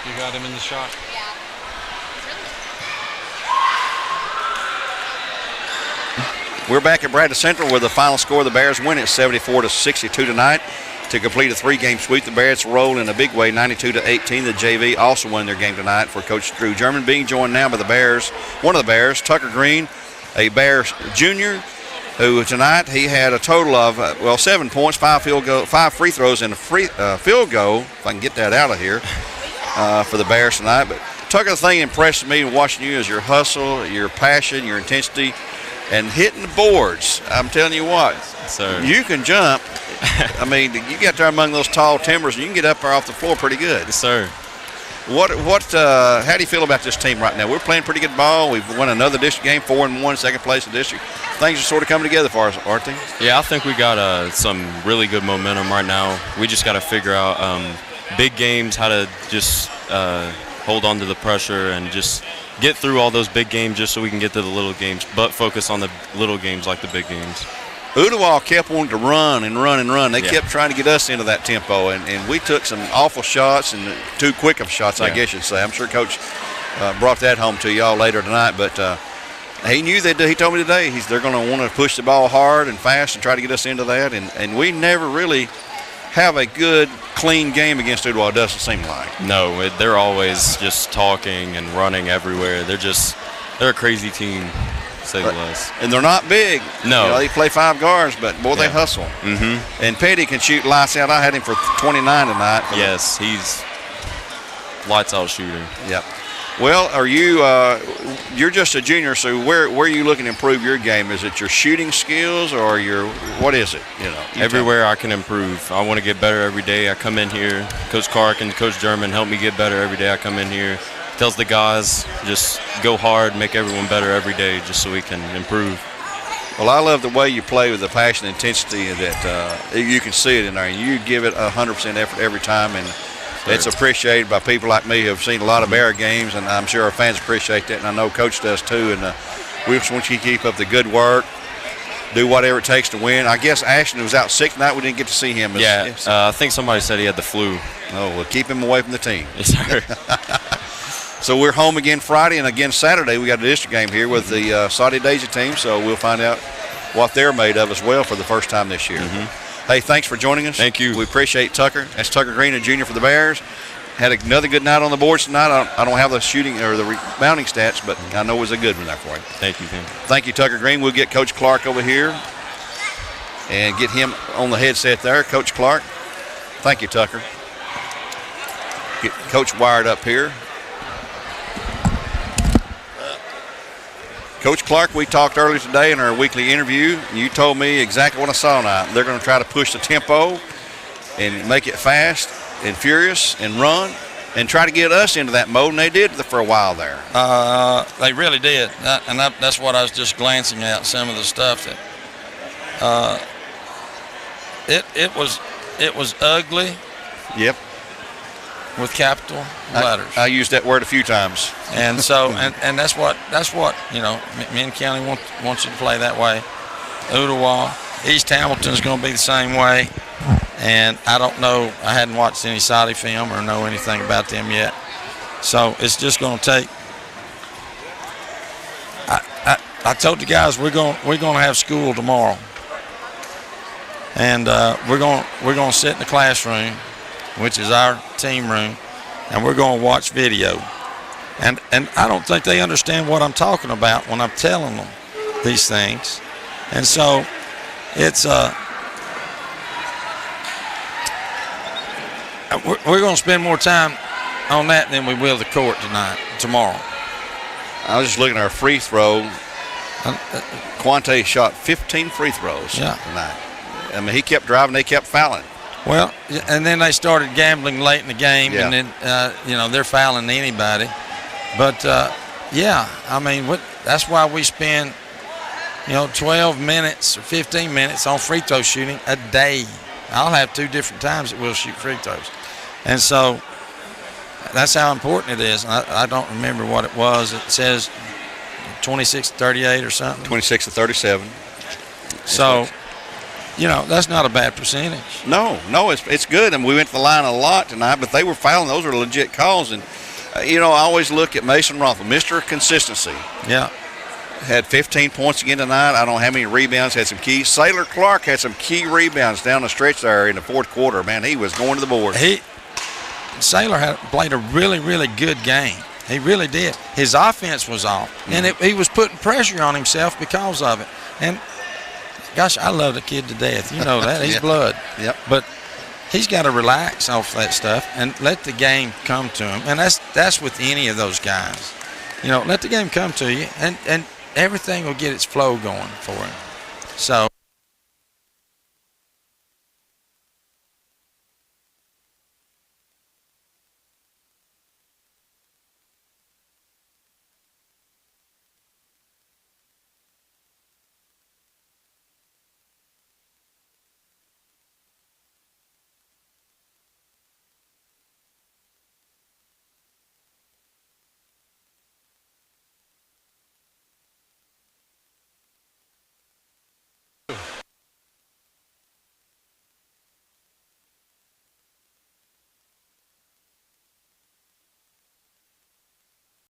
You got him in the shot?
We're back at Bradley Central with the final score. The Bears win it 74-62 tonight to complete a 3-game sweep. The Bears roll in a big way, 92-18. The JV also won their game tonight for Coach Drew German. Being joined now by the Bears, one of the Bears, Tucker Green, a Bears junior, who tonight he had a total of 7 points, 5 free throws, and a field goal. If I can get that out of here for the Bears tonight. But Tucker, the thing that impressed me in watching you is your hustle, your passion, your intensity, and hitting the boards. I'm telling you what,
sir,
you can jump. I mean, you get there among those tall timbers, and you can get up there off the floor pretty good.
Yes, sir.
How do you feel about this team right now? We're playing pretty good ball. We've won another district game, 4-1, second place in district. Things are sort of coming together for us, aren't they?
Yeah, I think we got some really good momentum right now. We just got to figure out big games, how to just hold on to the pressure and just get through all those big games just so we can get to the little games, but focus on the little games like the big games.
Udawal kept wanting to run and run and run. They kept trying to get us into that tempo, and we took some awful shots and too quick of shots, I guess you'd say. I'm sure Coach brought that home to y'all later tonight, but he knew that. He told me today they're going to want to push the ball hard and fast and try to get us into that, and we never really have a good, clean game against Udawal, doesn't seem like.
No, they're always just talking and running everywhere. They're a crazy team, to say the least.
And they're not big.
No.
They play 5 guards, but, boy, they hustle.
Mm-hmm.
And Petty can shoot lights out. I had him for 29 tonight.
Yes, he's lights out shooter.
Yep. Well, are you you're just a junior, so where are you looking to improve your game? Is it your shooting skills or what is it?
Everywhere I can improve. I want to get better every day. I come in here, Coach Clark and Coach German help me get better every day. I come in here, tells the guys just go hard, make everyone better every day just so we can improve.
Well, I love the way you play with the passion and intensity that you can see it in there, and you give it 100% effort every time, and it's appreciated by people like me who have seen a lot of Bear games, and I'm sure our fans appreciate that, and I know Coach does too. And we just want you to keep up the good work, do whatever it takes to win. I guess Ashton was out sick tonight. We didn't get to see him.
I think somebody said he had the flu.
Oh, well, keep him away from the team.
Yes, sir.
So we're home again Friday, and again Saturday. We got a district game here with the Saudi Daisy team, so we'll find out what they're made of as well for the first time this year.
Mm-hmm.
Hey, thanks for joining us.
Thank you.
We appreciate Tucker. That's Tucker Green, a junior for the Bears. Had another good night on the boards tonight. I don't have the shooting or the rebounding stats, but I know it was a good one there for you.
Thank you, Tim.
Thank you, Tucker Green. We'll get Coach Clark over here and get him on the headset there. Coach Clark. Thank you, Tucker. Get Coach wired up here. Coach Clark, we talked earlier today in our weekly interview. You told me exactly what I saw tonight. They're going to try to push the tempo and make it fast and furious and run and try to get us into that mode, and they did for a while there.
They really did, that's what I was just glancing at, some of the stuff that it was ugly.
Yep.
With capital letters.
I used that word a few times.
And so and that's what me and County wants you to play that way. Udawal, East Hamilton's going to be the same way. And I don't know. I hadn't watched any Saudi film or know anything about them yet. So it's just going to take. I told the guys we're going to have school tomorrow, and we're going to sit in the classroom, which is our team room, and we're going to watch video. And I don't think they understand what I'm talking about when I'm telling them these things. And so it's we're going to spend more time on that than we will the court tomorrow.
I was just looking at our free throw. Quante shot 15 free throws tonight. I mean, he kept driving, they kept fouling.
Well, and then they started gambling late in the game, and then they're fouling anybody. But I mean, that's why we spend 12 minutes or 15 minutes on free throw shooting a day. I'll have 2 different times that we'll shoot free throws, and so that's how important it is. I don't remember what it was. It says 26-38 or something.
26-37.
So, that's not a bad percentage.
No, it's good. And we went to the line a lot tonight, but they were fouling. Those are legit calls. And, I always look at Mason Rothwell, Mr. Consistency.
Yeah.
Had 15 points again tonight. I don't know how many rebounds, had some keys. Sailor Clark had some key rebounds down the stretch there in the fourth quarter. Man, he was going to the board.
Sailor had played a really, really good game. He really did. His offense was off, and he was putting pressure on himself because of it. And, gosh, I love the kid to death. You know that. He's blood.
Yep.
But he's got to relax off that stuff and let the game come to him. And that's with any of those guys. Let the game come to you, and everything will get its flow going for him. So